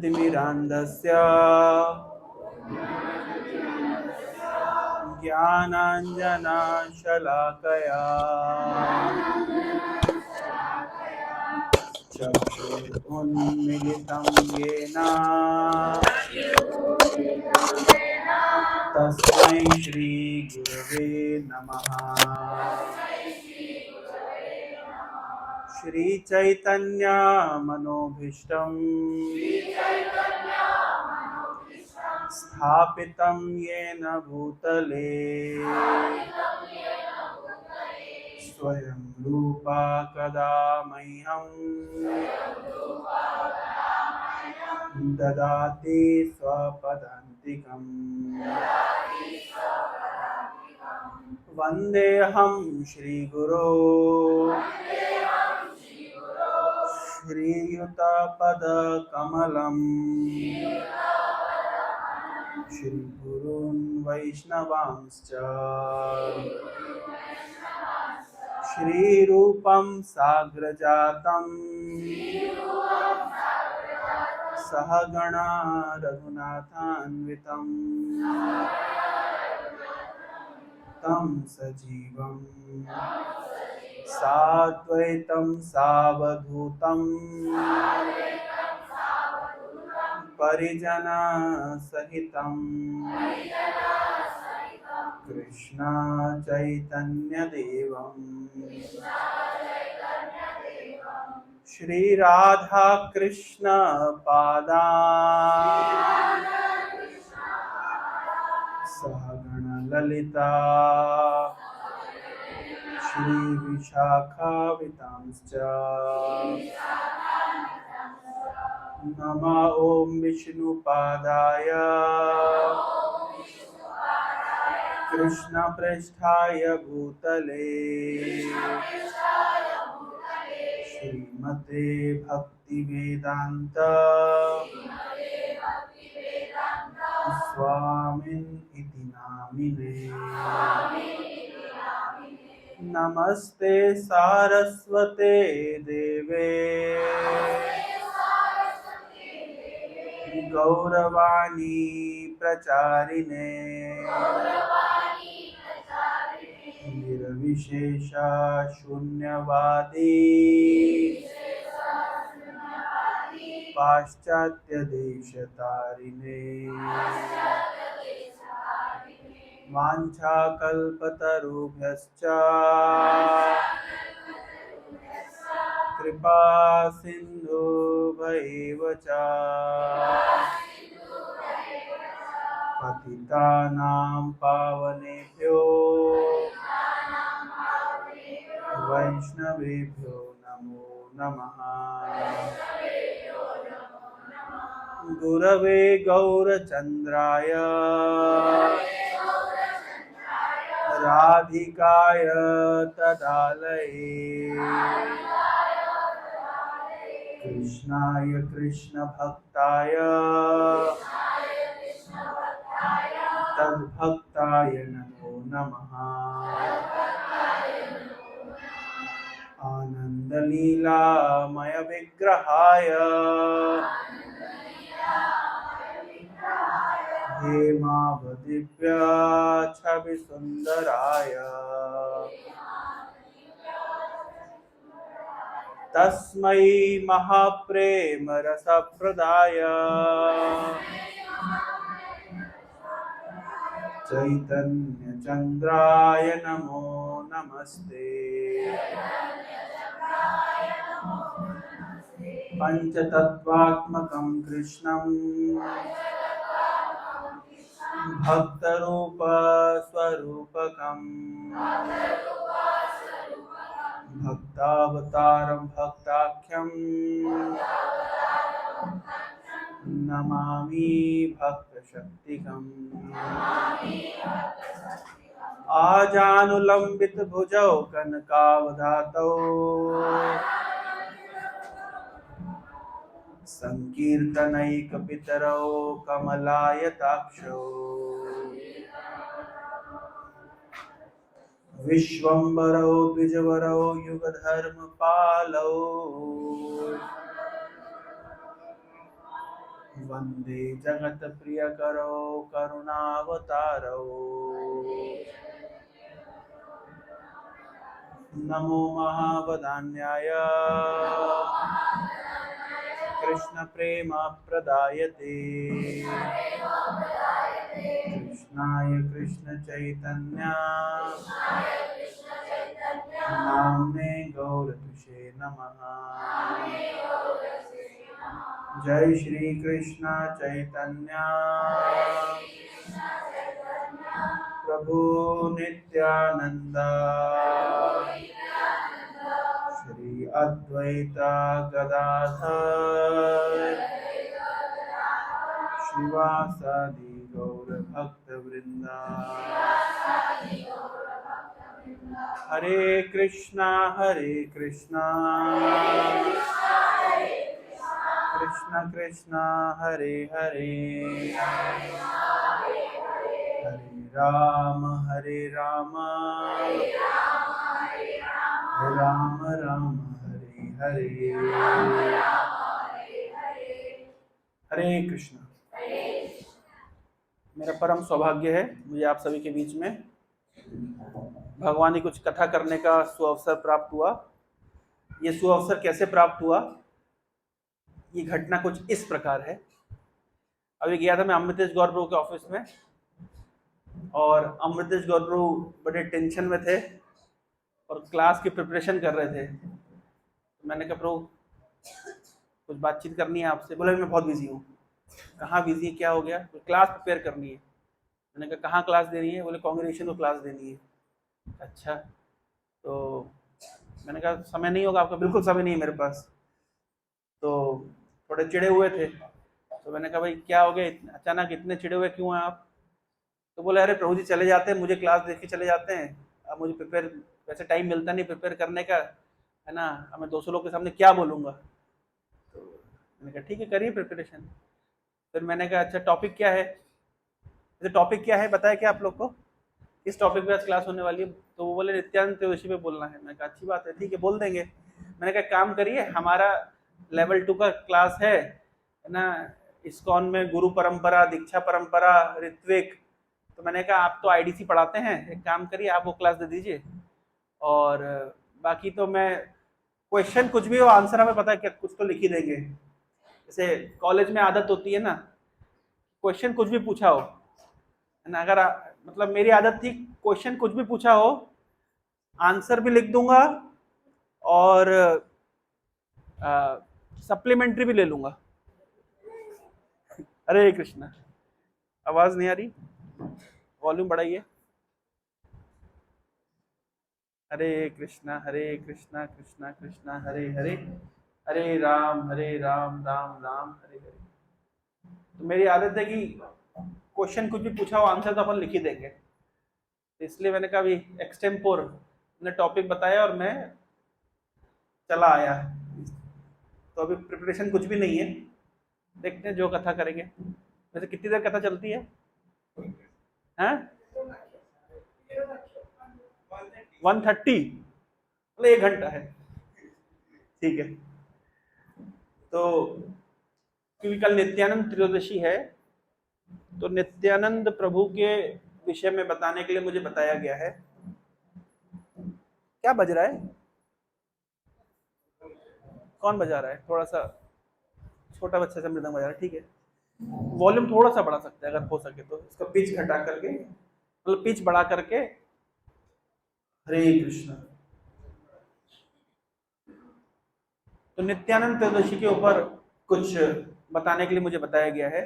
तिमिरान्धस्य ज्ञानाञ्जनशलाकया चक्षुरुन्मिलितं येन तस्मै श्रीगुरवे नमः। श्रीचैतन्यमनोभीष्टं स्थापितं येन भूतले स्वयं रूपा कदा मह्यं ददाति स्वपदान्तिकम्। वन्देऽहं श्रीगुरो श्रीयुतपदकमलम् श्रीगुरून् वैष्णवांश्च श्रीरूपं साग्रजातं सहगणा रघुनाथान्वितं तं सजीवं साद्वैतं सावधूतं परिजनसहितं कृष्ण चैतन्यदेवं श्रीराधा कृष्ण पादान् सहगण ललिता श्रीविशाखावितांश्च नमः ॐ विष्णुपादाय कृष्णप्रेष्ठाय भूतले श्रीमते भक्तिवेदान्त स्वामिन् इति नामिने। नमस्ते सारस्वते देवे गौरवाणी प्रचारिणे निर्विशेष शून्यवादी पाश्चात्य देशतारिणे वाञ्छाकल्पतरुभ्यश्च कृपा सिन्धुभ्यैव च पतितानां पावनेभ्यो वैष्णवेभ्यो नमो नमः। गुरवे गौरचन्द्राय राधिकाय तदालये कृष्णाय कृष्णभक्ताय तद्भक्ताय नमो नमः। आनन्दलीलामय विग्रहाय हेमावदिव्य छवि सुंदराय तस्मै महाप्रेम रसप्रदाय चैतन्य चंद्राय नमो नमस्ते। पंचतत्वात्मकं कृष्णं भक्तरूप स्वरूपकं भक्तावतारं भक्ताख्यं नमामि भक्तशक्तिकम्। आजानुलंबित भुजौ कनकावदातौ संकीर्तनैकपितरौ कमलायताक्षौ विश्वम्भरौ द्विजवरौ युगधर्मपालौ वंदे जगत प्रिय करो करुणावतारो। नमो महावदान्याय कृष्ण प्रेम प्रदायते। कृष्णाय कृष्ण चैतन्य नाम्ने गौरतुषे नमः। जय श्री कृष्ण चैतन्य प्रभु नित्यानंद श्री अद्वैत गदाधर श्रीवासादि गौर भक्त वृंदा। हरे कृष्णा कृष्णा कृष्णा हरे हरे, हरे राम राम राम हरे हरे। हरे कृष्णा। मेरा परम सौभाग्य है मुझे आप सभी के बीच में भगवान की कुछ कथा करने का सुअवसर प्राप्त हुआ। ये सुअवसर कैसे प्राप्त हुआ, ये घटना कुछ इस प्रकार है। अभी गया था मैं अमृतेश गौर प्रभु के ऑफिस में, और अमृतेश गौर प्रभु बड़े टेंशन में थे और क्लास की प्रिपरेशन कर रहे थे। तो मैंने कहा प्रभु कुछ बातचीत करनी है आपसे। बोले मैं बहुत बिजी हूँ। कहाँ बिजी है, क्या हो गया? तो क्लास प्रिपेयर करनी है। मैंने कहा कहाँ क्लास देनी है? बोले कांग्रेगेशन को क्लास देनी है। अच्छा, तो मैंने कहा समय नहीं होगा आपका? बिल्कुल समय नहीं है मेरे पास। तो थोड़े चिड़े हुए थे, तो मैंने कहा भाई क्या हो गया, अचानक इतने चिड़े हुए क्यों हैं आप? तो बोले अरे प्रभु जी चले जाते हैं, मुझे क्लास देख के चले जाते हैं, अब मुझे प्रिपेयर वैसे टाइम मिलता नहीं प्रिपेयर करने का, है ना, अब मैं 200 लोग के सामने क्या बोलूँगा। तो मैंने कहा ठीक है करिए प्रिपरेशन। फिर मैंने कहा अच्छा टॉपिक क्या है, जैसे टॉपिक क्या है बताया क्या आप लोग को, किस टॉपिक पे आज क्लास होने वाली है? तो वो बोले नित्यानंद त्रयोदशी पे बोलना है। मैंने कहा अच्छी बात है, ठीक है बोल देंगे। मैंने कहा काम करिए, हमारा लेवल 2 का क्लास है ना, इस्कॉन में गुरु परंपरा, दीक्षा परंपरा, ऋत्विक। तो मैंने कहा आप तो आईडीसी पढ़ाते हैं, एक काम करिए आप वो क्लास दे दीजिए, और बाकी तो मैं क्वेश्चन कुछ भी हो आंसर हमें पता है क्या, कुछ तो लिख ही देंगे। जैसे कॉलेज में आदत होती है ना, क्वेश्चन कुछ भी पूछा हो, है ना, अगर मतलब मेरी आदत थी क्वेश्चन कुछ भी पूछा हो आंसर भी लिख दूंगा और सप्लीमेंट्री भी ले लूंगा। हरे कृष्णा। आवाज नहीं आ रही, वॉल्यूम बढ़ाइए। हरे कृष्णा कृष्णा कृष्णा हरे हरे, हरे राम राम राम हरे हरे। तो मेरी आदत है कि क्वेश्चन कुछ भी पूछा हो आंसर तो अपन लिख ही देंगे। इसलिए मैंने कहा अभी एक्सटेम्पोर ने टॉपिक बताया और मैं चला आया। तो अभी प्रिपरेशन कुछ भी नहीं है, देखते हैं जो कथा करेंगे। वैसे कितनी देर कथा चलती है? हैं 1:30, मतलब 1 घंटा है। ठीक है, तो क्योंकि कल नित्यानंद त्रयोदशी है, तो नित्यानंद प्रभु के विषय में बताने के लिए मुझे बताया गया है। क्या बज रहा है? कौन बजा रहा है? थोड़ा सा छोटा बच्चा से मृदंग बजा रहा है, ठीक है। वॉल्यूम थोड़ा सा बढ़ा सकते हैं अगर हो सके तो, इसका पिच घटा करके, मतलब पिच बढ़ा करके। हरे कृष्ण। तो नित्यानंद त्रयोदशी के ऊपर कुछ बताने के लिए मुझे बताया गया है।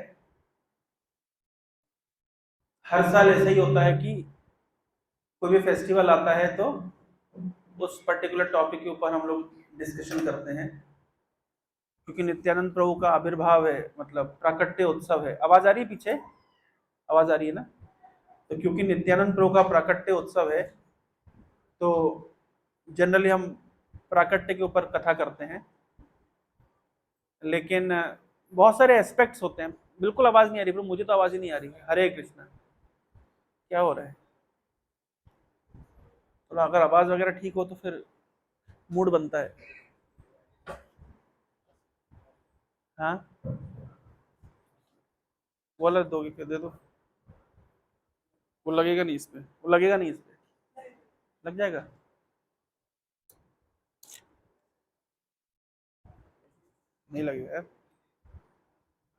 हर साल ऐसा ही होता है कि कोई भी फेस्टिवल आता है तो उस पर्टिकुलर टॉपिक के ऊपर हम लोग डिस्कशन करते हैं। क्योंकि नित्यानंद प्रभु का आविर्भाव है, मतलब प्राकट्य उत्सव है। आवाज आ रही है पीछे? आवाज आ रही है ना? तो क्योंकि नित्यानंद प्रभु का प्राकट्य उत्सव है, तो जनरली हम प्राकट्य के ऊपर कथा करते हैं। लेकिन बहुत सारे एस्पेक्ट्स होते हैं। बिल्कुल आवाज नहीं आ रही, मुझे तो आवाज ही नहीं आ रही है। हरे कृष्णा। क्या हो रहा है? थोड़ा अगर आवाज वगैरह ठीक हो तो फिर मूड बनता है। हाँ वो वाला दोगे क्या? दे दो। वो लगेगा नहीं इस पे, वो लगेगा नहीं इस पे, लग जाएगा। नहीं लगेगा यार,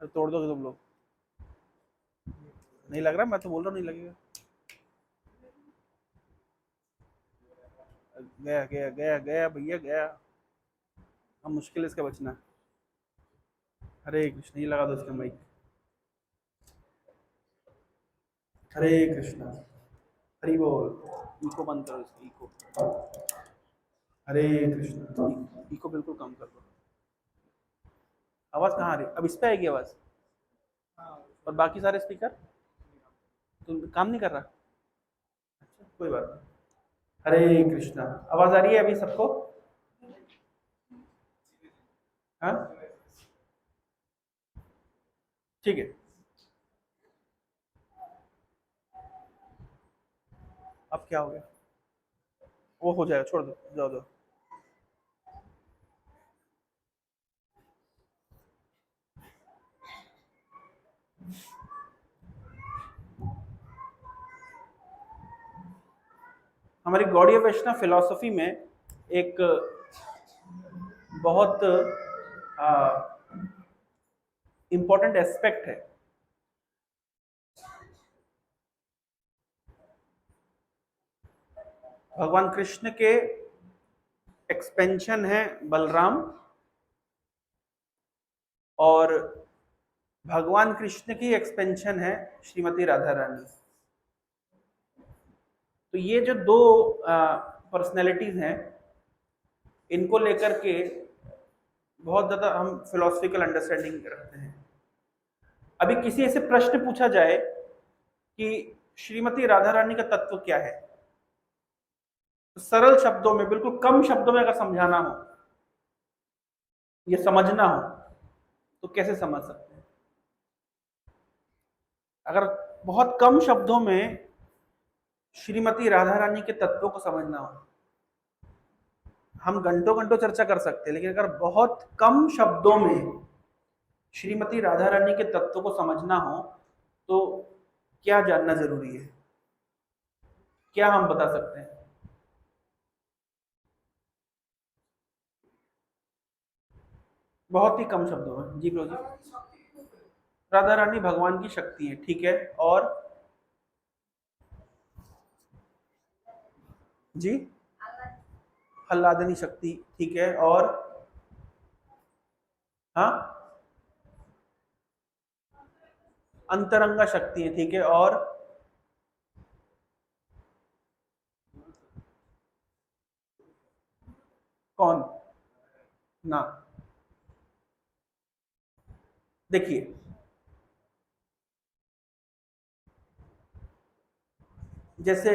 अरे तोड़ दोगे तुम लोग। नहीं लग रहा, मैं तो बोल रहा हूँ नहीं लगेगा। गया गया गया गया भैया गया। अब मुश्किल है इसका बचना। हरे कृष्ण, ये लगा दो इसका माइक। हरे कृष्णा, हरि बोल। इको बंद करो इसकी, इको। हरे कृष्णा, इको बिल्कुल कम कर दो। आवाज कहाँ आ रही है? अब इस पे आएगी आवाज। और बाकी सारे स्पीकर तो काम नहीं कर रहा। अच्छा कोई बात नहीं। हरे कृष्णा, आवाज आ रही है अभी सबको? हाँ ठीक है। अब क्या हो गया? वो हो जाएगा, छोड़ दो, जाओ दो। हमारी गौड़ीय वैष्णव फिलॉसफी में एक बहुत इंपॉर्टेंट एस्पेक्ट है। भगवान कृष्ण के एक्सपेंशन है बलराम, और भगवान कृष्ण की एक्सपेंशन है श्रीमती राधा रानी। तो ये जो दो पर्सनैलिटीज हैं, इनको लेकर के बहुत ज्यादा हम फिलोसफिकल अंडरस्टैंडिंग रखते हैं। अभी किसी से प्रश्न पूछा जाए कि श्रीमती राधा रानी का तत्व क्या है, तो सरल शब्दों में, बिल्कुल कम शब्दों में अगर समझाना हो, ये समझना हो, तो कैसे समझ सकते हैं? अगर बहुत कम शब्दों में श्रीमती राधा रानी के तत्वों को समझना हो, हम घंटों घंटों चर्चा कर सकते हैं, लेकिन अगर बहुत कम शब्दों में श्रीमती राधा रानी के तत्वों को समझना हो, तो क्या जानना जरूरी है? क्या हम बता सकते हैं? बहुत ही कम शब्दों में। जी ब्रो जी। राधा रानी भगवान की शक्ति है, ठीक है, और जी हल्लादनी शक्ति, ठीक है, और हाँ अंतरंगा शक्ति है, ठीक है, और कौन ना? देखिए, जैसे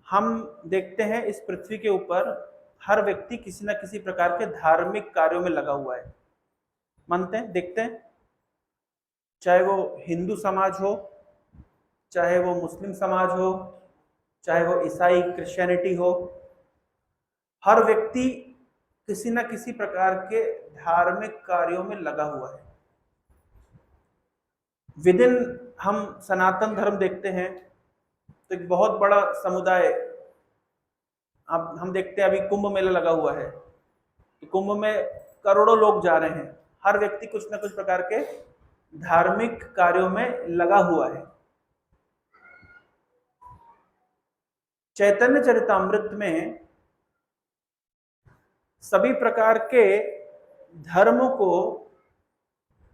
हम देखते हैं इस पृथ्वी के ऊपर हर व्यक्ति किसी ना किसी प्रकार के धार्मिक कार्यों में लगा हुआ है। मानते हैं, देखते हैं, चाहे वो हिंदू समाज हो, चाहे वो मुस्लिम समाज हो, चाहे वो ईसाई क्रिश्चियनिटी हो, हर व्यक्ति किसी न किसी प्रकार के धार्मिक कार्यों में लगा हुआ है। विदिन हम सनातन धर्म देखते हैं तो एक बहुत बड़ा समुदाय, अब हम देखते हैं अभी कुंभ मेला लगा हुआ है, तो कुंभ में करोड़ों लोग जा रहे हैं। हर व्यक्ति कुछ न कुछ प्रकार के धार्मिक कार्यों में लगा हुआ है। चैतन्य चरितामृत में सभी प्रकार के धर्मों को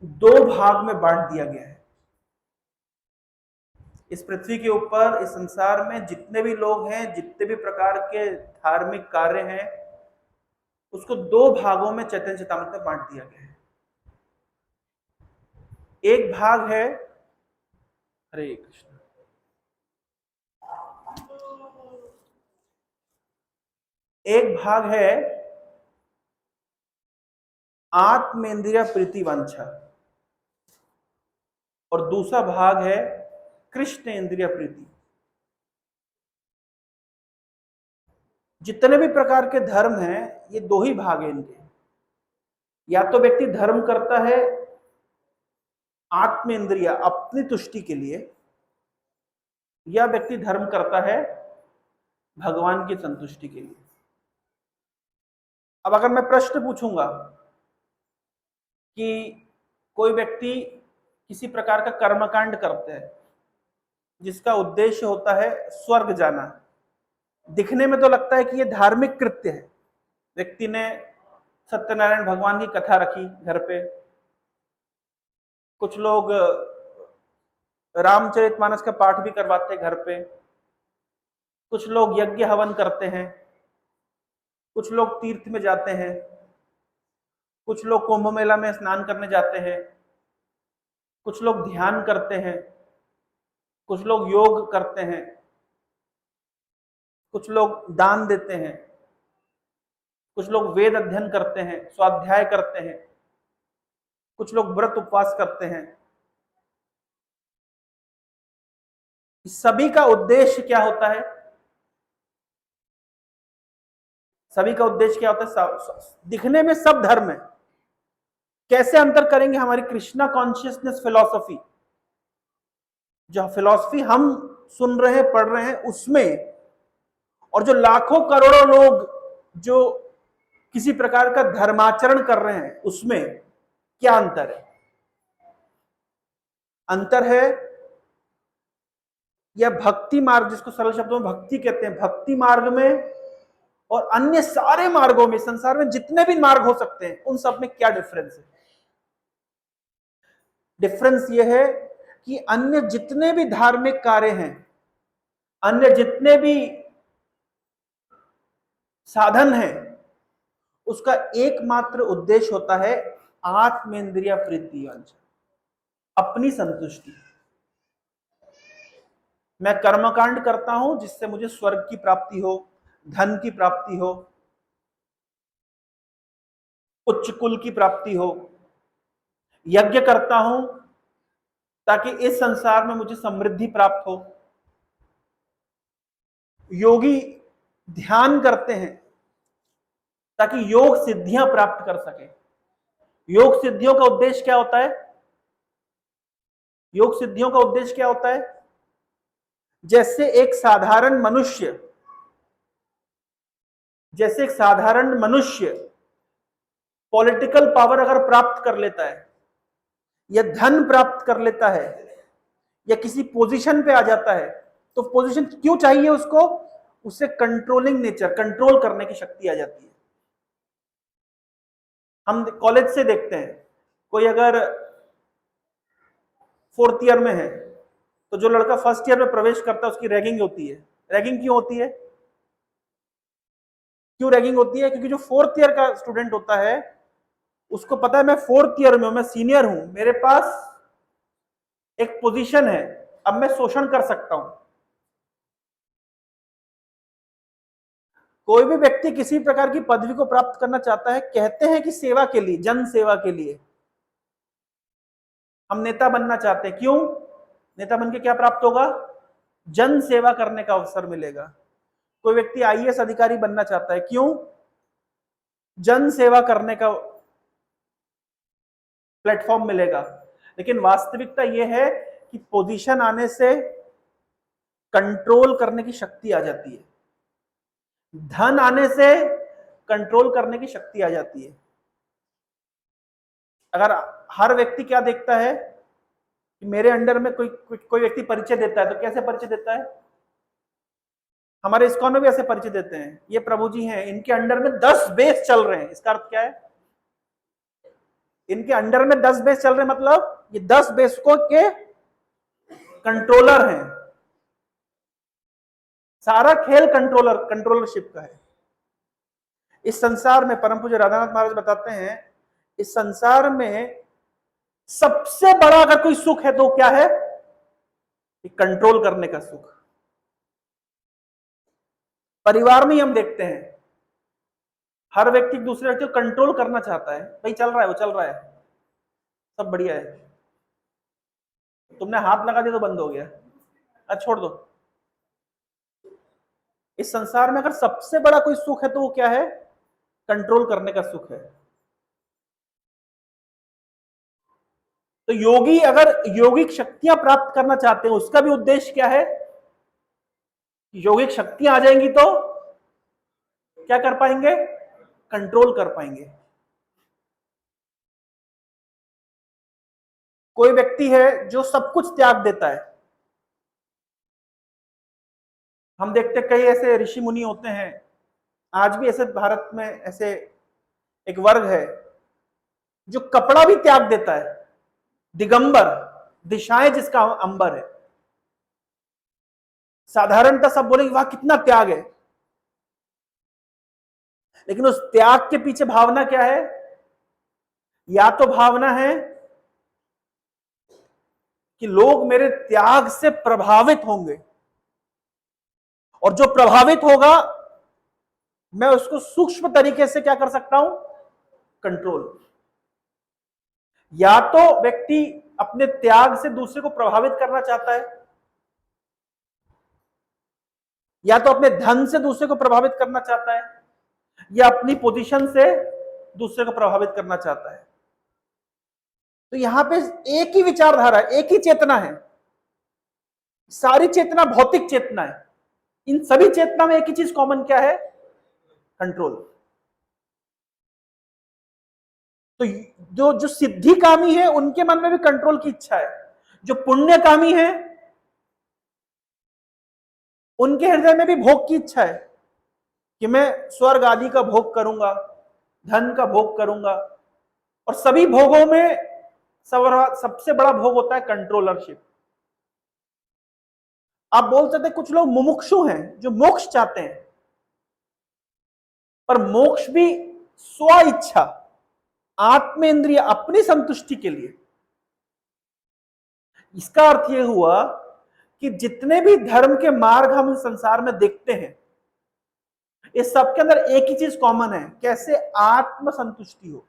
दो भाग में बांट दिया गया है। इस पृथ्वी के ऊपर, इस संसार में जितने भी लोग हैं, जितने भी प्रकार के धार्मिक कार्य हैं, उसको दो भागों में चैतन्य चरितामृत में बांट दिया गया है। एक भाग है, हरे कृष्ण, एक भाग है आत्मेंद्रिय प्रीति वांछा, और दूसरा भाग है कृष्ण इंद्रिय प्रीति। जितने भी प्रकार के धर्म हैं, ये दो ही भाग हैं इनके। या तो व्यक्ति धर्म करता है आत्म इंद्रिय अपनी तुष्टि के लिए, यह व्यक्ति धर्म करता है भगवान की संतुष्टि के लिए। अब अगर मैं प्रश्न पूछूंगा कि कोई व्यक्ति किसी प्रकार का कर्मकांड करते हैं जिसका उद्देश्य होता है स्वर्ग जाना, दिखने में तो लगता है कि यह धार्मिक कृत्य है, व्यक्ति ने सत्यनारायण भगवान की कथा रखी घर पे, कुछ लोग रामचरितमानस का पाठ भी करवाते हैं घर पे, कुछ लोग यज्ञ हवन करते हैं, कुछ लोग तीर्थ में जाते हैं, कुछ लोग कुंभ मेला में स्नान करने जाते हैं, कुछ लोग ध्यान करते हैं, कुछ लोग योग करते हैं, कुछ लोग दान देते हैं, कुछ लोग वेद अध्ययन करते हैं, स्वाध्याय करते हैं, कुछ लोग व्रत उपवास करते हैं। सभी का उद्देश्य क्या होता है? सभी का उद्देश्य क्या होता है? दिखने में सब धर्म है, कैसे अंतर करेंगे हमारी कृष्णा कॉन्शियसनेस फिलॉसफी, जो फिलॉसफी हम सुन रहे हैं, पढ़ रहे हैं, उसमें, और जो लाखों करोड़ों लोग जो किसी प्रकार का धर्माचरण कर रहे हैं, उसमें क्या अंतर है? अंतर है यह भक्ति मार्ग, जिसको सरल शब्दों में भक्ति कहते हैं, भक्ति मार्ग में और अन्य सारे मार्गों में, संसार में जितने भी मार्ग हो सकते हैं, उन सब में क्या डिफरेंस है? डिफरेंस यह है कि अन्य जितने भी धार्मिक कार्य हैं, अन्य जितने भी साधन हैं, उसका एकमात्र उद्देश्य होता है आत्मेंद्रिय प्रीति, अपनी संतुष्टि। मैं कर्मकांड करता हूं जिससे मुझे स्वर्ग की प्राप्ति हो, धन की प्राप्ति हो, उच्च कुल की प्राप्ति हो। यज्ञ करता हूं ताकि इस संसार में मुझे समृद्धि प्राप्त हो। योगी ध्यान करते हैं ताकि योग सिद्धियां प्राप्त कर सके। योग सिद्धियों का उद्देश्य क्या होता है? योग सिद्धियों का उद्देश्य क्या होता है? जैसे एक साधारण मनुष्य पॉलिटिकल पावर अगर प्राप्त कर लेता है, या धन प्राप्त कर लेता है, या किसी पोजीशन पे आ जाता है, तो पोजीशन क्यों चाहिए उसको? उससे कंट्रोलिंग नेचर, कंट्रोल करने की शक्ति आ जाती है। हम कॉलेज से देखते हैं, कोई अगर 4th ईयर में है तो जो लड़का 1st ईयर में प्रवेश करता है उसकी रैगिंग होती है। रैगिंग क्यों होती है? क्यों रैगिंग होती है? क्योंकि जो 4th ईयर का स्टूडेंट होता है उसको पता है मैं 4th ईयर में हूं, मैं सीनियर हूं, मेरे पास एक पोजीशन है, अब मैं शोषण कर सकता हूं। कोई भी व्यक्ति किसी प्रकार की पदवी को प्राप्त करना चाहता है, कहते हैं कि सेवा के लिए, जन सेवा के लिए। हम नेता बनना चाहते हैं, क्यों? नेता बन के क्या प्राप्त होगा? जन सेवा करने का अवसर मिलेगा। कोई व्यक्ति आईएएस अधिकारी बनना चाहता है, क्यों? जन सेवा करने का प्लेटफॉर्म मिलेगा। लेकिन वास्तविकता यह है कि पोजीशन आने से कंट्रोल करने की शक्ति आ जाती है, धन आने से कंट्रोल करने की शक्ति आ जाती है। अगर हर व्यक्ति क्या देखता है कि मेरे अंडर में कोई व्यक्ति परिचय देता है, तो कैसे परिचय देता है? हमारे इस्कॉन में भी ऐसे परिचय देते हैं, ये प्रभु जी हैं, इनके अंडर में 10 बेस चल रहे हैं। इसका अर्थ क्या है? इनके अंडर में 10 बेस चल रहे हैं, मतलब ये 10 बेसकों के कंट्रोलर हैं। सारा खेल कंट्रोलरशिप का है। इस संसार में परम पूज्य राधानाथ महाराज बताते हैं, इस संसार में सबसे बड़ा अगर कोई सुख है तो क्या है? कंट्रोल करने का सुख। परिवार में ही हम देखते हैं, हर व्यक्ति दूसरे व्यक्ति को कंट्रोल करना चाहता है। भाई चल रहा है, वो चल रहा है, सब बढ़िया है, तुमने हाथ लगा दिया तो बंद हो गया, अच्छा छोड़ दो। इस संसार में अगर सबसे बड़ा कोई सुख है तो वो क्या है? कंट्रोल करने का सुख है। तो योगी अगर योगिक शक्तियां प्राप्त करना चाहते हैं, उसका भी उद्देश्य क्या है? योगिक शक्तियां आ जाएंगी तो क्या कर पाएंगे? कंट्रोल कर पाएंगे। कोई व्यक्ति है जो सब कुछ त्याग देता है, हम देखते कई ऐसे ऋषि मुनि होते हैं, आज भी ऐसे भारत में ऐसे एक वर्ग है जो कपड़ा भी त्याग देता है, दिगंबर, दिशाएं जिसका अंबर है। साधारणतः सब बोलेंगे वाह कितना त्याग है, लेकिन उस त्याग के पीछे भावना क्या है? या तो भावना है कि लोग मेरे त्याग से प्रभावित होंगे, और जो प्रभावित होगा मैं उसको सूक्ष्म तरीके से क्या कर सकता हूं? कंट्रोल। या तो व्यक्ति अपने त्याग से दूसरे को प्रभावित करना चाहता है, या तो अपने धन से दूसरे को प्रभावित करना चाहता है, या अपनी पोजीशन से दूसरे को प्रभावित करना चाहता है। तो यहां पे एक ही विचारधारा, एक ही चेतना है, सारी चेतना भौतिक चेतना है। इन सभी चेतना में एक ही चीज कॉमन क्या है? कंट्रोल। तो जो सिद्धिकामी है उनके मन में भी कंट्रोल की इच्छा है, जो पुण्यकामी है उनके हृदय में भी भोग की इच्छा है कि मैं स्वर्ग आदि का भोग करूंगा, धन का भोग करूंगा। और सभी भोगों में सबसे बड़ा भोग होता है कंट्रोलरशिप। आप बोल सकते कुछ लोग मुमुक्षु हैं जो मोक्ष चाहते हैं, पर मोक्ष भी स्व इच्छा, आत्मेंद्रिय, अपनी संतुष्टि के लिए। इसका अर्थ यह हुआ कि जितने भी धर्म के मार्ग हम इस संसार में देखते हैं, इस सबके अंदर एक ही चीज कॉमन है, कैसे आत्म संतुष्टि हो।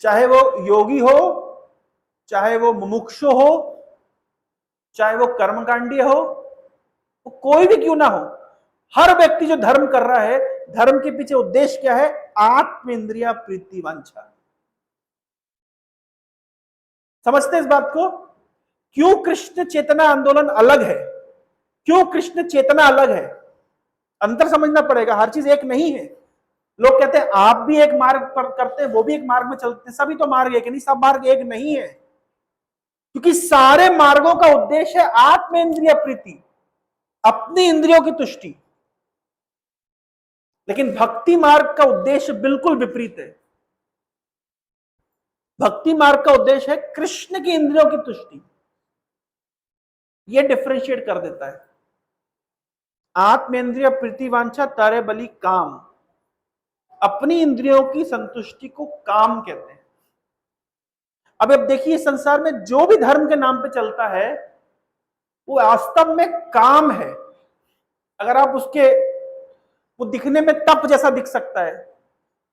चाहे वो योगी हो, चाहे वो मुमुक्षु हो, चाहे वो कर्मकांडी हो, वो कोई भी क्यों ना हो, हर व्यक्ति जो धर्म कर रहा है, धर्म के पीछे उद्देश्य क्या है? आत्मेंद्रिय प्रीति वांछा। समझते इस बात को? क्यों कृष्ण चेतना आंदोलन अलग है? क्यों कृष्ण चेतना अलग है? अंतर समझना पड़ेगा, हर चीज एक नहीं है। लोग कहते हैं आप भी एक मार्ग पर करते हैं, वो भी एक मार्ग में चलते हैं, सभी तो मार्ग एक नहीं, सब मार्ग एक नहीं है, क्योंकि सारे मार्गों का उद्देश्य है आत्मेंद्रिय प्रीति, अपनी इंद्रियों की तुष्टि। लेकिन भक्ति मार्ग का उद्देश्य बिल्कुल विपरीत है। भक्ति मार्ग का उद्देश्य है कृष्ण की इंद्रियों की तुष्टि। यह डिफरेंशिएट कर देता है। आत्मेंद्रिय प्रीतिवांछा तारे बलि काम, अपनी इंद्रियों की संतुष्टि को काम कहते हैं। अब देखिए संसार में जो भी धर्म के नाम पे चलता है वो वास्तव में काम है। अगर आप उसके, वो दिखने में तप जैसा दिख सकता है।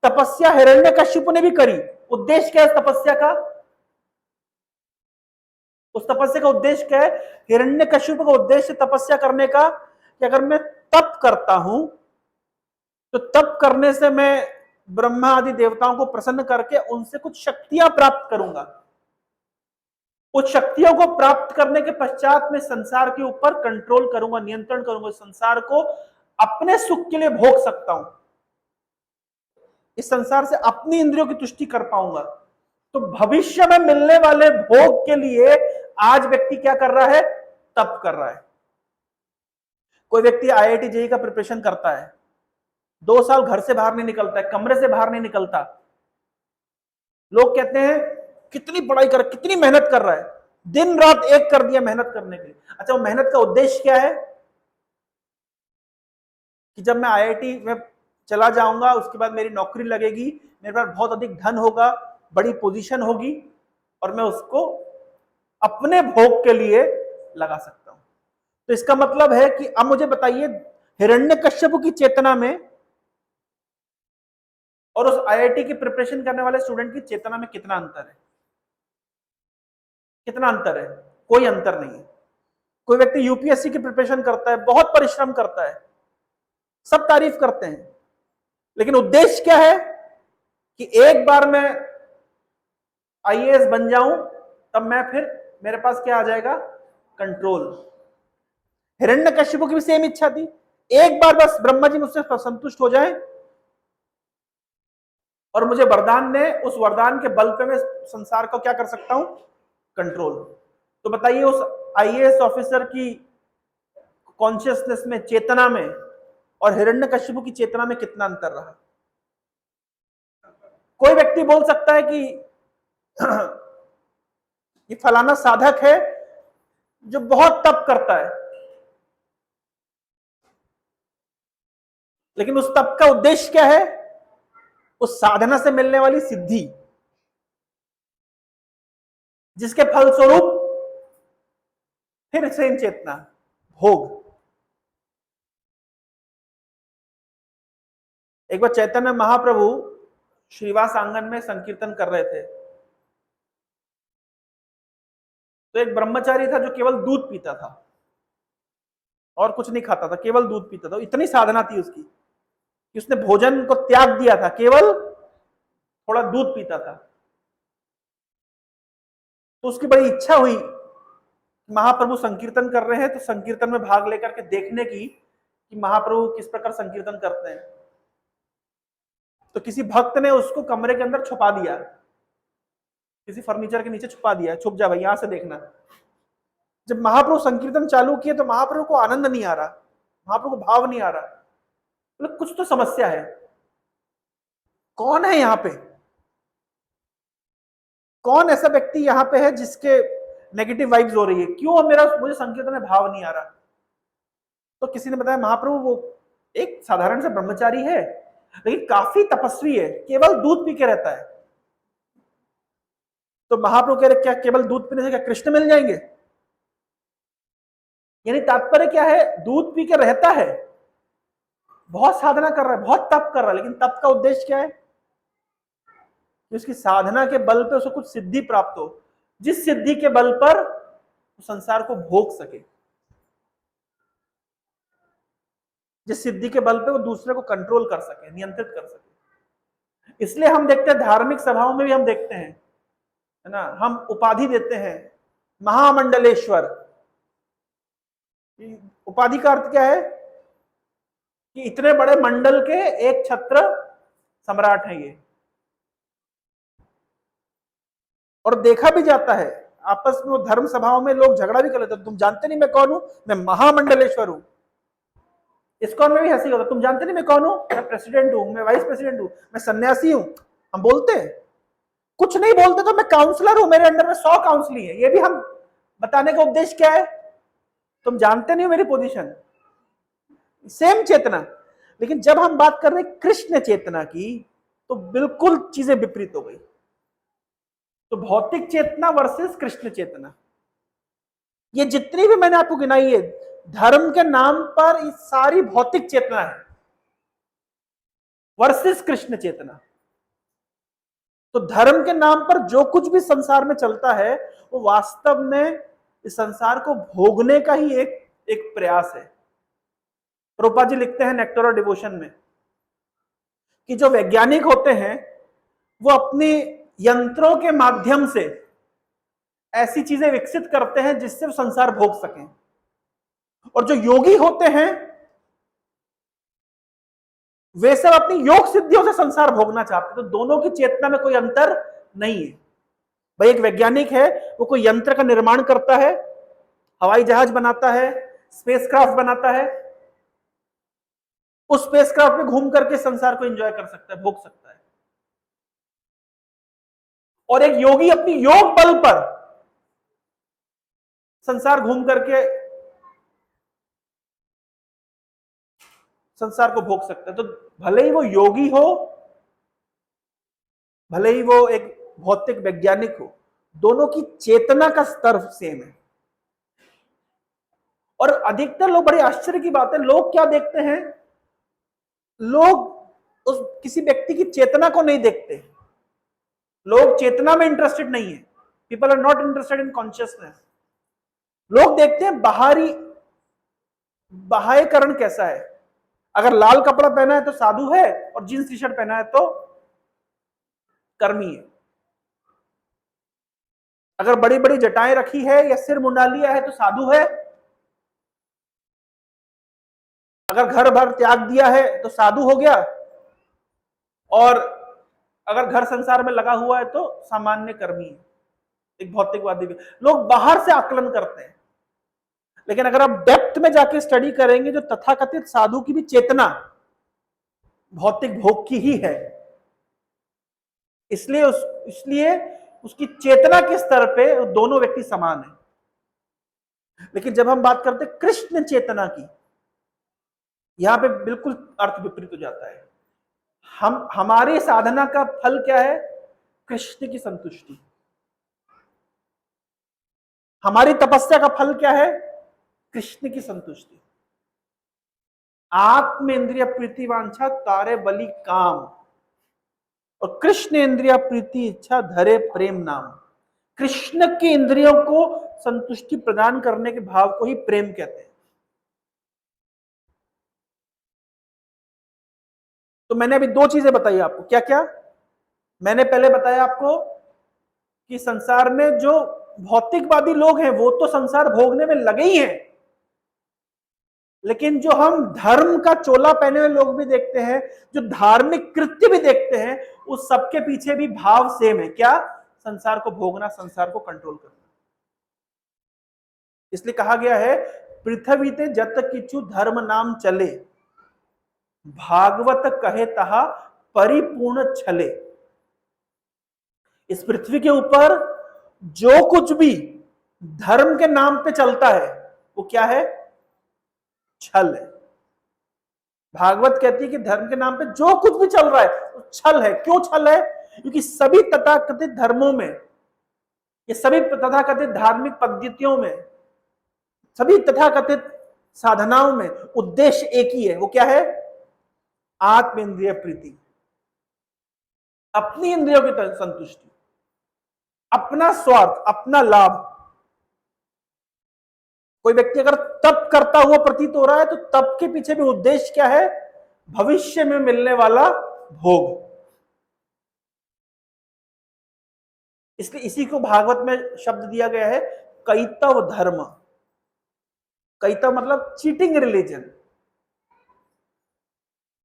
तपस्या हिरण्यकश्यप ने भी करी, उद्देश्य क्या है तपस्या का? उस तपस्या का उद्देश्य क्या है? हिरण्यकश्यप का उद्देश्य तपस्या करने का कि अगर मैं तप करता हूं तो तप करने से मैं ब्रह्मा आदि देवताओं को प्रसन्न करके उनसे कुछ शक्तियां प्राप्त करूंगा। उस शक्तियों को प्राप्त करने के पश्चात मैं संसार के ऊपर कंट्रोल करूंगा, नियंत्रण करूंगा, संसार को अपने सुख के लिए भोग सकता हूं, इस संसार से अपनी इंद्रियों की तुष्टि कर पाऊंगा। तो भविष्य में मिलने वाले भोग के लिए आज व्यक्ति क्या कर रहा है? तप कर रहा है। कोई व्यक्ति आईआईटी जेईई का प्रिपरेशन करता है, 2 साल घर से बाहर नहीं निकलता है, कमरे से बाहर नहीं निकलता। लोग कहते हैं कितनी पढ़ाई कर, कितनी मेहनत कर रहा है, दिन रात एक कर दिया मेहनत करने के लिए। अच्छा, वो मेहनत का उद्देश्य क्या है? कि जब मैं आईआईटी में चला जाऊंगा उसके बाद मेरी नौकरी लगेगी, मेरे पास बहुत अधिक धन होगा, बड़ी पोजीशन होगी, और मैं उसको अपने भोग के लिए लगा सकता हूं। तो इसका मतलब है कि अब मुझे बताइए हिरण्यकश्यप की चेतना में और उस आईआईटी की प्रिपरेशन करने वाले स्टूडेंट की चेतना में कितना अंतर है? कितना अंतर है? कोई अंतर नहीं है। कोई व्यक्ति यूपीएससी की प्रिपरेशन करता है, बहुत परिश्रम करता है, सब तारीफ करते हैं, लेकिन उद्देश्य क्या है? कि एक बार मैं आईएएस बन जाऊं तब मैं फिर मेरे पास क्या आ जाएगा, कंट्रोल। हिरण्यकशिपु की भी सेम इच्छा थी, एक बार बस ब्रह्मा जी मुझसे संतुष्ट हो जाए और मुझे वरदान ने, उस वरदान के बल पे मैं संसार को क्या कर सकता हूं, कंट्रोल। तो बताइए उस आईएएस ऑफिसर की कॉन्शियसनेस में, चेतना में, और हिरण्यकशिपु की चेतना में कितना अंतर रहा। कोई व्यक्ति बोल सकता है कि ये फलाना साधक है जो बहुत तप करता है, लेकिन उस तप का उद्देश्य क्या है, उस साधना से मिलने वाली सिद्धि, जिसके फलस्वरूप फिर सेम चेतना, भोग। एक बार चैतन्य महाप्रभु श्रीवास आंगन में संकीर्तन कर रहे थे, तो एक ब्रह्मचारी था जो केवल दूध पीता था और कुछ नहीं खाता था, केवल दूध पीता था। इतनी साधना थी उसकी कि उसने भोजन को त्याग दिया था, केवल थोड़ा दूध पीता था। तो उसकी बड़ी इच्छा हुई, महाप्रभु संकीर्तन कर रहे हैं तो संकीर्तन में भाग लेकर के देखने की कि महाप्रभु किस प्रकार संकीर्तन करते हैं। तो किसी भक्त ने उसको कमरे के अंदर छुपा दिया, किसी फर्नीचर के नीचे छुपा दिया, छुप जा भाई, यहां से देखना। जब महाप्रभु संकीर्तन चालू किए तो महाप्रभु को आनंद नहीं आ रहा, महाप्रभु को भाव नहीं आ रहा, मतलब कुछ तो समस्या है। कौन है यहां पे, कौन ऐसा व्यक्ति यहां पे है जिसके नेगेटिव वाइब्स हो रही है, क्यों मुझे संकीर्तन में भाव नहीं आ रहा। तो किसी ने बताया महाप्रभु वो एक साधारण सा ब्रह्मचारी है, लेकिन काफी तपस्वी है, केवल दूध पी के रहता है। तो महाप्रभु कह रहे क्या केवल दूध पीने से क्या कृष्ण मिल जाएंगे? यानी तात्पर्य क्या है, दूध पी के रहता है, बहुत साधना कर रहा है, बहुत तप कर रहा है, लेकिन तप का उद्देश्य क्या है कि उसकी साधना के बल पर उसको कुछ सिद्धि प्राप्त हो, जिस सिद्धि के बल पर संसार को भोग सके, जिस सिद्धि के बल पे वो दूसरे को कंट्रोल कर सके, नियंत्रित कर सके। इसलिए हम देखते हैं धार्मिक सभाओं में भी हम देखते हैं, है ना, हम उपाधि देते हैं महामंडलेश्वर। उपाधि का अर्थ क्या है कि इतने बड़े मंडल के एक छत्र सम्राट हैं ये। और देखा भी जाता है आपस में, वो धर्म सभाओं में लोग झगड़ा भी कर लेते हैं, तुम जानते नहीं मैं कौन हूं, मैं महामंडलेश्वर हूं। इस्कॉन में भी हंसी होता, तुम जानते नहीं मैं कौन हूं, मैं प्रेसिडेंट हूं, मैं वाइस प्रेसिडेंट हूं, मैं सन्यासी हूं। हम बोलते हैं, कुछ नहीं बोलते तो मैं काउंसलर हूं, मेरे अंडर में 100 काउंसली है। ये भी हम बताने का उद्देश्य क्या है, तुम जानते नहीं हो मेरी पोजीशन। सेम चेतना। लेकिन जब हम बात कर रहे हैं कृष्ण चेतना की, तो बिल्कुल चीजें विपरीत हो गई। तो भौतिक चेतना वर्सेस कृष्ण चेतना, ये जितनी भी मैंने आपको गिनाई है धर्म के नाम पर, ये सारी भौतिक चेतना है वर्सेस कृष्ण चेतना। तो धर्म के नाम पर जो कुछ भी संसार में चलता है, वो वास्तव में इस संसार को भोगने का ही एक प्रयास है। प्रभुपाद जी लिखते हैं नेक्टर ऑफ डिवोशन में कि जो वैज्ञानिक होते हैं वो अपने यंत्रों के माध्यम से ऐसी चीजें विकसित करते हैं जिससे वो संसार भोग सकें, और जो योगी होते हैं वे सब अपनी योग सिद्धियों से संसार भोगना चाहते हैं। तो दोनों की चेतना में कोई अंतर नहीं है। भाई एक वैज्ञानिक है, वो कोई यंत्र का निर्माण करता है, हवाई जहाज बनाता है, स्पेसक्राफ्ट बनाता है, उस स्पेसक्राफ्ट में घूम करके संसार को एंजॉय कर सकता है, भोग सकता है। और एक योगी अपनी योग बल पर संसार घूम करके संसार को भोग सकता है। तो भले ही वो योगी हो, भले ही वो एक भौतिक वैज्ञानिक हो, दोनों की चेतना का स्तर सेम है। और अधिकतर लोग, बड़ी आश्चर्य की बात है, लोग क्या देखते हैं, लोग उस किसी व्यक्ति की चेतना को नहीं देखते, लोग चेतना में इंटरेस्टेड नहीं है। People are not interested in consciousness. लोग देखते हैं बाह्यकरण कैसा है। अगर लाल कपड़ा पहना है तो साधु है, और जींस टी शर्ट पहना है तो कर्मी है। अगर बड़ी बड़ी जटाएं रखी है या सिर मुंडा लिया है तो साधु है। अगर घर भर त्याग दिया है तो साधु हो गया, और अगर घर संसार में लगा हुआ है तो सामान्य कर्मी है, एक भौतिकवादी भी। लोग बाहर से आकलन करते हैं, लेकिन अगर आप डेप्थ में जाके स्टडी करेंगे, जो तथाकथित साधु की भी चेतना भौतिक भोग की ही है, इसलिए उसकी चेतना के स्तर पे दोनों व्यक्ति समान है। लेकिन जब हम बात करते हैं कृष्ण चेतना की, यहां पे बिल्कुल अर्थ विपरीत हो जाता है। हमारी साधना का फल क्या है? कृष्ण की संतुष्टि। हमारी तपस्या का फल क्या है? कृष्ण की संतुष्टि। आत्म इंद्रिय प्रीति वांछा तारे बलि काम, और कृष्ण इंद्रिया प्रीति इच्छा धरे प्रेम नाम। कृष्ण की इंद्रियों को संतुष्टि प्रदान करने के भाव को ही प्रेम कहते हैं। तो मैंने अभी दो चीजें बताई आपको। क्या क्या? मैंने पहले बताया आपको कि संसार में जो भौतिकवादी लोग हैं वो तो संसार भोगने में लगे ही हैं, लेकिन जो हम धर्म का चोला पहने हुए लोग भी देखते हैं, जो धार्मिक कृत्य भी देखते हैं, उस सबके पीछे भी भाव सेम है। क्या? संसार को भोगना, संसार को कंट्रोल करना। इसलिए कहा गया है, पृथ्वी ते जत किछु धर्म नाम चले, भागवत कहे तहा परिपूर्ण छले। इस पृथ्वी के ऊपर जो कुछ भी धर्म के नाम पे चलता है वो क्या है? छल है। भागवत कहती है कि धर्म के नाम पे जो कुछ भी चल रहा है वो छल है। क्यों छल है? क्योंकि सभी तथाकथित धर्मों में, ये सभी तथाकथित धार्मिक पद्धतियों में, सभी तथाकथित साधनाओं में उद्देश्य एक ही है। वो क्या है? आत्म इंद्रिय प्रीति, अपनी इंद्रियों की संतुष्टि, अपना स्वार्थ, अपना लाभ। कोई व्यक्ति अगर तप करता हुआ प्रतीत हो रहा है तो तप के पीछे भी उद्देश्य क्या है? भविष्य में मिलने वाला भोग। इसलिए इसी को भागवत में शब्द दिया गया है कैतव धर्म। कैतव मतलब चीटिंग रिलीजन।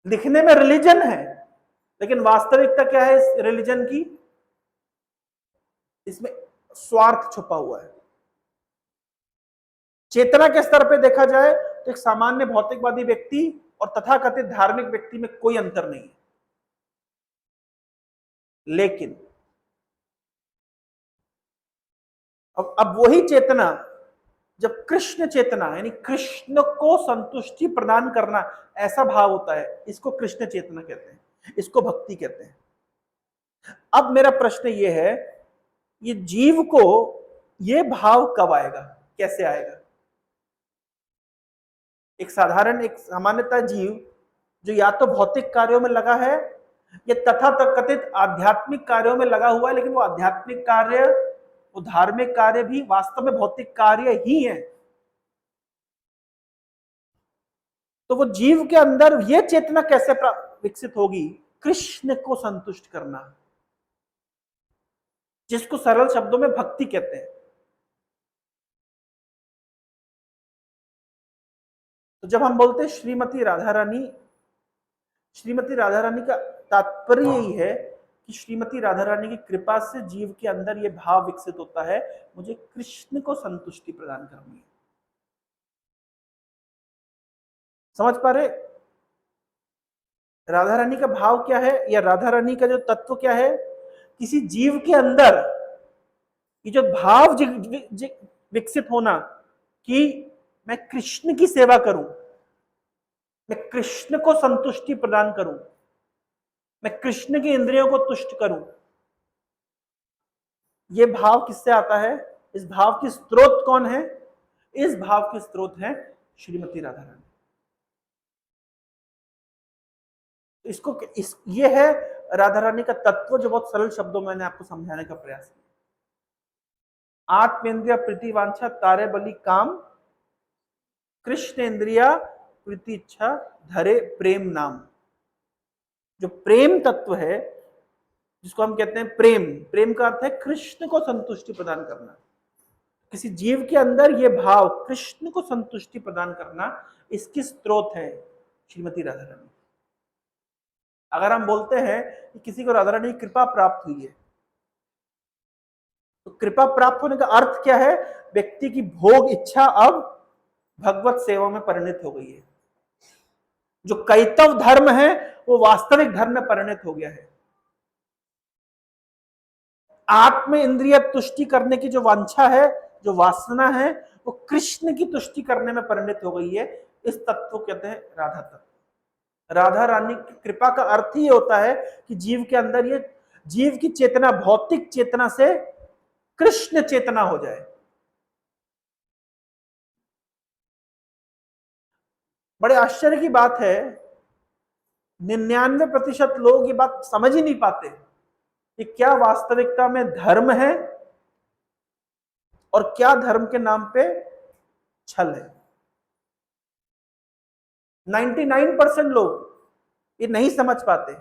लिखने में रिलीजन है, लेकिन वास्तविकता क्या है इस रिलीजन की? इसमें स्वार्थ छुपा हुआ है। चेतना के स्तर पे देखा जाए तो एक सामान्य भौतिकवादी व्यक्ति और तथाकथित धार्मिक व्यक्ति में कोई अंतर नहीं है। लेकिन अब वही चेतना, जब कृष्ण चेतना यानी कृष्ण को संतुष्टि प्रदान करना ऐसा भाव होता है, इसको कृष्ण चेतना कहते हैं, इसको भक्ति कहते हैं। अब मेरा प्रश्न यह है, ये जीव को ये भाव कब आएगा, कैसे आएगा? एक साधारण, एक सामान्यतः जीव जो या तो भौतिक कार्यों में लगा है या तथाकथित आध्यात्मिक कार्यों में लगा हुआ है, लेकिन वो आध्यात्मिक कार्य, वो धार्मिक कार्य भी वास्तव में भौतिक कार्य ही है। तो वो जीव के अंदर ये चेतना कैसे विकसित होगी? कृष्ण को संतुष्ट करना, जिसको सरल शब्दों में भक्ति कहते हैं। तो जब हम बोलते हैं श्रीमती राधा रानी, श्रीमती राधा रानी का तात्पर्य यही है कि श्रीमती राधा रानी की कृपा से जीव के अंदर यह भाव विकसित होता है, मुझे कृष्ण को संतुष्टि प्रदान करनी है। समझ पा रहे? राधा रानी का भाव क्या है, या राधा रानी का जो तत्व क्या है? किसी जीव के अंदर ये जो भाव विकसित होना कि मैं कृष्ण की सेवा करूं, मैं कृष्ण को संतुष्टि प्रदान करूं, मैं कृष्ण की इंद्रियों को तुष्ट करूं। यह भाव किससे आता है? इस भाव की स्रोत कौन है? इस भाव की स्रोत है श्रीमती राधा रानी। ये है राधा रानी का तत्व, जो बहुत सरल शब्दों में मैंने आपको समझाने का प्रयास किया। आत्म इंद्रिया प्रीति वांछा तारे बलि काम, कृष्ण इंद्रिया प्रीति इच्छा धरे प्रेम नाम। जो प्रेम तत्व है, जिसको हम कहते हैं प्रेम। प्रेम का अर्थ है कृष्ण को संतुष्टि प्रदान करना। किसी जीव के अंदर ये भाव कृष्ण को संतुष्टि प्रदान करना, इसकी स्रोत है श्रीमती राधा रानी। अगर हम बोलते हैं कि किसी को राधा रानी की कृपा प्राप्त हुई है, तो कृपा प्राप्त होने का अर्थ क्या है? व्यक्ति की भोग इच्छा अब भगवत सेवा में परिणत हो गई है। जो कैतव धर्म है वो वास्तविक धर्म में परिणत हो गया है। आत्म इंद्रिय तुष्टि करने की जो वांछा है, जो वासना है, वो कृष्ण की तुष्टि करने में परिणत हो गई है। इस तत्व को कहते हैं राधा तत्व। राधा रानी की कृपा का अर्थ ही होता है कि जीव के अंदर ये जीव की चेतना भौतिक चेतना से कृष्ण चेतना हो जाए। बड़े आश्चर्य की बात है, 99% लोग ये बात समझ ही नहीं पाते कि क्या वास्तविकता में धर्म है और क्या धर्म के नाम पे छल है। 99% लोग ये नहीं समझ पाते।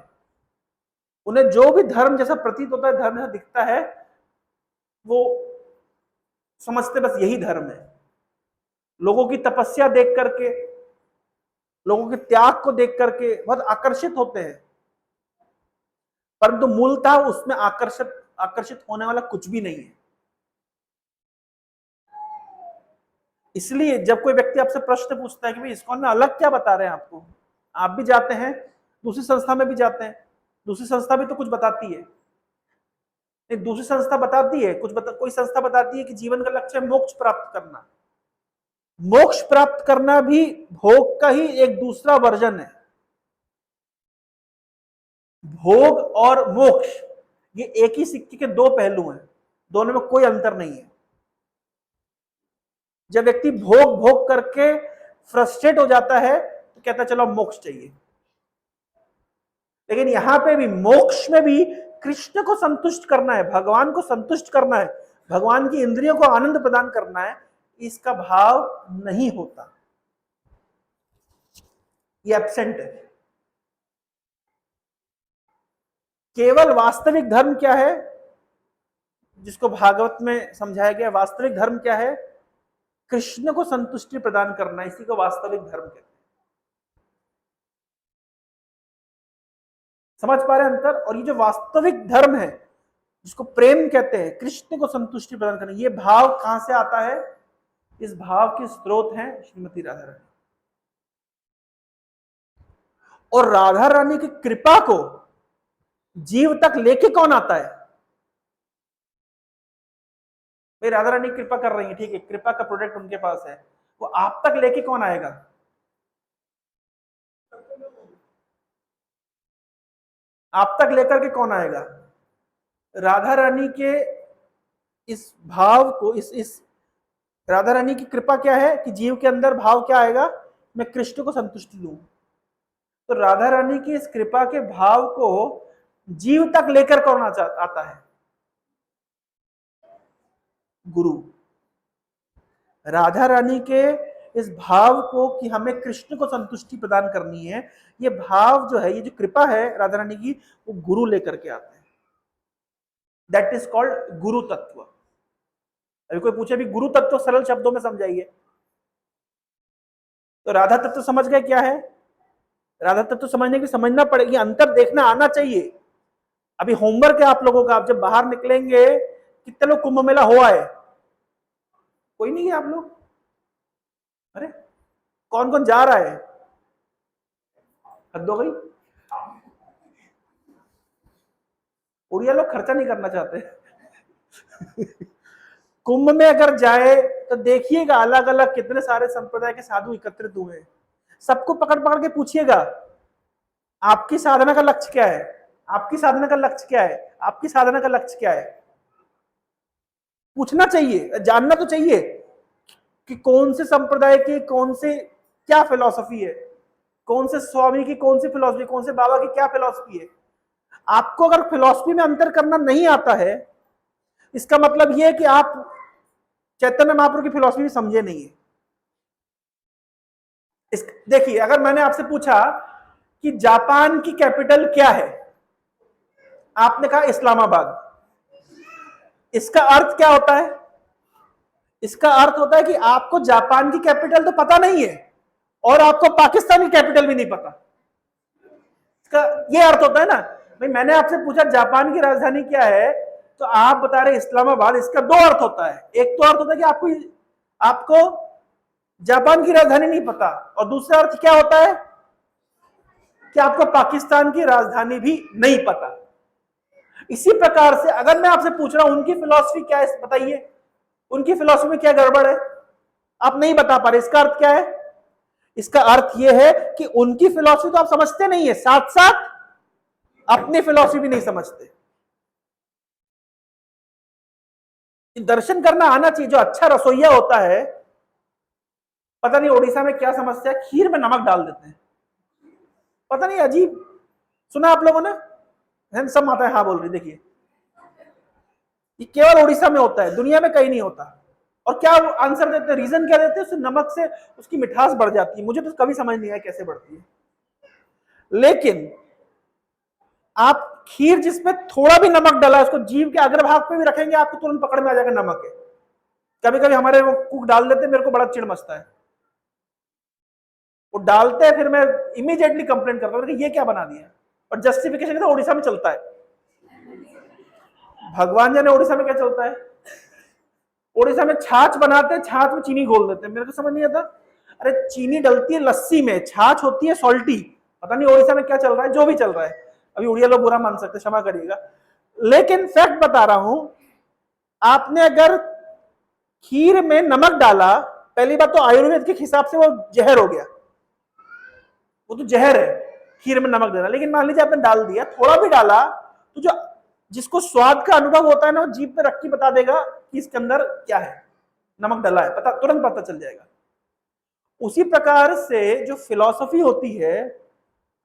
उन्हें जो भी धर्म जैसा प्रतीत होता है, धर्म जैसा दिखता है, वो समझते बस यही धर्म है। लोगों की तपस्या देख करके, लोगों के त्याग को देख करके बहुत आकर्षित होते हैं, परंतु मूलतः उसमें आकर्षित होने वाला कुछ भी नहीं है। इसलिए जब कोई व्यक्ति आपसे प्रश्न पूछता है कि भाई इस्कॉन में अलग क्या बता रहे हैं आपको, आप भी जाते हैं, दूसरी संस्था में भी जाते हैं, दूसरी संस्था भी तो कुछ बताती है। नहीं, दूसरी संस्था बताती है कोई संस्था बताती है कि जीवन का लक्ष्य है मोक्ष प्राप्त करना। मोक्ष प्राप्त करना भी भोग का ही एक दूसरा वर्जन है। भोग और मोक्ष ये एक ही सिक्के के दो पहलू हैं, दोनों में कोई अंतर नहीं है। जब व्यक्ति भोग भोग करके फ्रस्ट्रेट हो जाता है तो कहता है चलो मोक्ष चाहिए। लेकिन यहां पे भी मोक्ष में भी कृष्ण को संतुष्ट करना है, भगवान को संतुष्ट करना है, भगवान की इंद्रियों को आनंद प्रदान करना है, इसका भाव नहीं होता, ये एब्सेंट है। केवल वास्तविक धर्म क्या है, जिसको भागवत में समझाया गया, वास्तविक धर्म क्या है? कृष्ण को संतुष्टि प्रदान करना, इसी को वास्तविक धर्म कहते हैं। समझ पा रहे हैं अंतर? और ये जो वास्तविक धर्म है, जिसको प्रेम कहते हैं, कृष्ण को संतुष्टि प्रदान करना, ये भाव कहां से आता है? इस भाव के स्रोत हैं श्रीमती राधा रानी। और राधा रानी की कृपा को जीव तक लेके कौन आता है? भाई राधा रानी कृपा कर रही है, ठीक है, कृपा का प्रोडक्ट उनके पास है, वो आप तक लेके कौन आएगा? आप तक लेकर के कौन आएगा? राधा रानी के इस भाव को, इस राधा रानी की कृपा क्या है कि जीव के अंदर भाव क्या आएगा? मैं कृष्ण को संतुष्टि दूं। तो राधा रानी की इस कृपा के भाव को जीव तक लेकर कौन आता है? गुरु। राधा रानी के इस भाव को कि हमें कृष्ण को संतुष्टि प्रदान करनी है, ये भाव जो है, ये जो कृपा है राधा रानी की, वो गुरु लेकर के आते हैं। दैट इज कॉल्ड गुरु तत्व। अभी कोई पूछे भी गुरु तत्व सरल शब्दों में समझाइए, तो राधा तत्व समझ गए क्या है? राधा तत्व समझने की समझना पड़ेगी, अंतर देखना आना चाहिए। अभी होमवर्क है आप लोगों का, आप जब बाहर निकलेंगे, कितने लोग कुंभ मेला हो आए? कोई नहीं है आप लोग? अरे कौन कौन जा रहा है? हद हो गई, उड़िया लोग खर्चा नहीं करना चाहते। कुंभ में अगर जाए तो देखिएगा अलग अलग कितने सारे संप्रदाय के साधु एकत्रित हुए हैं। सबको पकड़ पकड़ के पूछिएगा, आपकी साधना का लक्ष्य क्या है? आपकी साधना का लक्ष्य क्या है? आपकी साधना का लक्ष्य क्या है? पूछना चाहिए, जानना तो चाहिए कि कौन से संप्रदाय की कौन से क्या फिलॉसफी है, कौन से स्वामी की कौन सी फिलॉसफी, कौन से बाबा की क्या फिलॉसफी है। आपको अगर फिलॉसफी में अंतर करना नहीं आता है, इसका मतलब यह है कि आप चैतन्य महाप्रभु की फिलॉसफी समझे नहीं है। देखिए, अगर मैंने आपसे पूछा कि जापान की कैपिटल क्या है, आपने कहा इस्लामाबाद, इसका अर्थ क्या होता है? इसका अर्थ होता है कि आपको जापान की कैपिटल तो पता नहीं है और आपको पाकिस्तान की कैपिटल भी नहीं पता। इसका ये अर्थ होता है ना भाई। मैंने आपसे पूछा जापान की राजधानी क्या है, तो आप बता रहे इस्लामाबाद। इसका दो अर्थ होता है। एक तो अर्थ होता है कि आपको जापान की राजधानी नहीं पता, और दूसरा अर्थ क्या होता है कि आपको पाकिस्तान की राजधानी भी नहीं पता। इसी प्रकार से अगर मैं आपसे पूछ रहा हूं उनकी फिलॉसफी क्या है, बताइए उनकी फिलॉसफी में क्या गड़बड़ है, आप नहीं बता पा रहे। इसका अर्थ क्या है? इसका अर्थ यह है कि उनकी फिलॉसफी तो आप समझते नहीं है, साथ साथ अपनी फिलॉसफी भी नहीं समझते। दर्शन करना आना चाहिए। जो अच्छा रसोईया होता है, पता नहीं उड़ीसा में क्या समस्या है, खीर में नमक डाल देते हैं, पता नहीं अजीब। सुना आप लोगों ने? सब माता है हाँ बोल रही। देखिए ये केवल उड़ीसा में होता है, दुनिया में कहीं नहीं होता। और क्या वो आंसर देते हैं, रीजन क्या देते हैं? उससे नमक से उसकी मिठास बढ़ जाती है। मुझे तो कभी समझ नहीं आया कैसे बढ़ती है। लेकिन आप खीर जिसमें थोड़ा भी नमक डाला है, उसको जीभ के अग्रभाग पे भी रखेंगे, आपको तुरंत पकड़ में आ जाएगा नमक है। कभी कभी हमारे वो कुक डाल देते, मेरे को बड़ा चिढ़ मचता है। वो डालते हैं, फिर मैं इमीडिएटली कंप्लेंट करता हूँ कि ये क्या बना दिया। और जस्टिफिकेशन तो उड़ीसा में चलता है। भगवान जाने उड़ीसा में क्या चलता है। उड़ीसा में छाछ बनाते हैं, छाछ में चीनी घोल देते हैं। मेरे को समझ नहीं आता, अरे चीनी डलती है लस्सी में, छाछ होती है सॉल्टी। पता नहीं उड़ीसा में क्या चल रहा है, जो भी चल रहा है। अभी उड़िया लोग बुरा मान सकते, क्षमा करिएगा, लेकिन फैक्ट बता रहा हूं। आपने अगर खीर में नमक डाला, पहली बात तो आयुर्वेद के हिसाब से वो जहर हो गया, वो तो जहर है खीर में नमक देना। लेकिन मान लीजिए आपने डाल दिया, थोड़ा भी डाला, तो जो जिसको स्वाद का अनुभव होता है ना, वो जीभ पे रख के बता देगा कि इसके अंदर क्या है, नमक डाला है, पता तुरंत पता चल जाएगा। उसी प्रकार से जो फिलॉसफी होती है,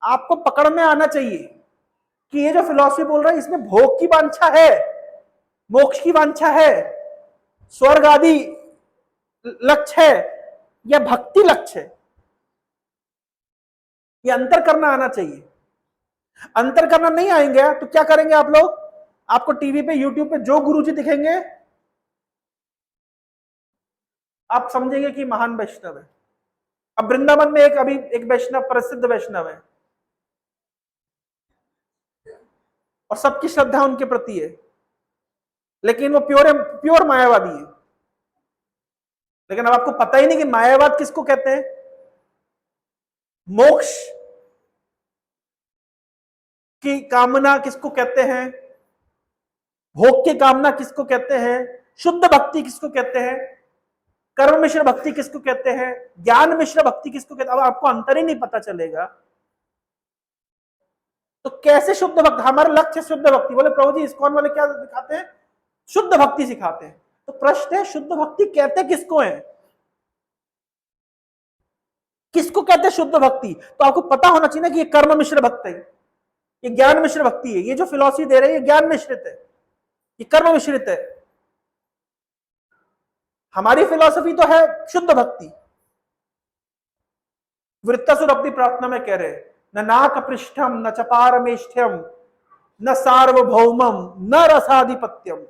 आपको पकड़ में आना चाहिए कि ये जो फिलॉसफी बोल रहा है, इसमें भोग की वांछा है, मोक्ष की वांछा है, स्वर्ग आदि लक्ष्य है, या भक्ति लक्ष्य है। ये अंतर करना आना चाहिए। अंतर करना नहीं आएंगे तो क्या करेंगे आप लोग? आपको टीवी पे, यूट्यूब पे जो गुरुजी दिखेंगे, आप समझेंगे कि महान वैष्णव है। अब वृंदावन में अभी एक वैष्णव, प्रसिद्ध वैष्णव है, और सबकी श्रद्धा उनके प्रति है, लेकिन वो प्योर मायावादी है। लेकिन अब आपको पता ही नहीं कि मायावाद किसको कहते हैं, मोक्ष की कामना किसको कहते हैं, भोग की कामना किसको कहते हैं, शुद्ध भक्ति किसको कहते हैं, कर्म मिश्र भक्ति किसको कहते हैं, ज्ञान मिश्र भक्ति किसको कहते हैं। अब आपको अंतर ही नहीं पता चलेगा तो कैसे शुद्ध भक्ति? हमारा लक्ष्य शुद्ध भक्ति। बोले प्रभु जी इस्कॉन वाले क्या दिखाते हैं? शुद्ध भक्ति सिखाते हैं। तो प्रश्न है, शुद्ध भक्ति कहते किसको है, किसको कहते हैं शुद्ध भक्ति? तो आपको पता होना चाहिए ना कि ये कर्म मिश्र भक्ति है, ये ज्ञान मिश्र भक्ति है। ये जो फिलॉसफी दे रहे हैं ये ज्ञान मिश्रित है, ये कर्म मिश्रित है। हमारी फिलॉसफी तो है शुद्ध भक्ति। वृत्तासुर अपनी प्रार्थना में कह रहे, न नाक पृष्ठम न चपारमेष्ठ्यम न सार्वभौमम न रसाधिपत्यम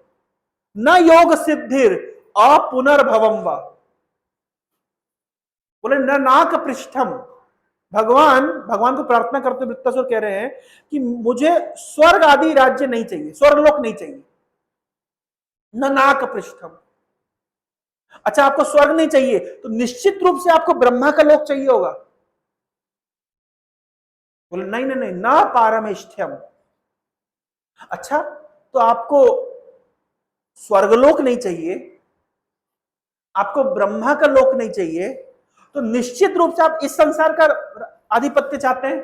न योग सिद्धिर अपुनर्भवम वा। बोले न नाक पृष्ठम, भगवान को प्रार्थना करते वृत्तासुर कह रहे हैं कि मुझे स्वर्ग आदि राज्य नहीं चाहिए, स्वर्गलोक नहीं चाहिए। न नाक पृष्ठम, अच्छा आपको स्वर्ग नहीं चाहिए तो निश्चित रूप से आपको ब्रह्मा का लोक चाहिए होगा। बोले नहीं नहीं नहीं, न पारमेष्ठ्यम। अच्छा तो आपको स्वर्गलोक नहीं चाहिए, आपको ब्रह्मा का लोक नहीं चाहिए, तो निश्चित रूप से आप इस संसार का आधिपत्य चाहते हैं।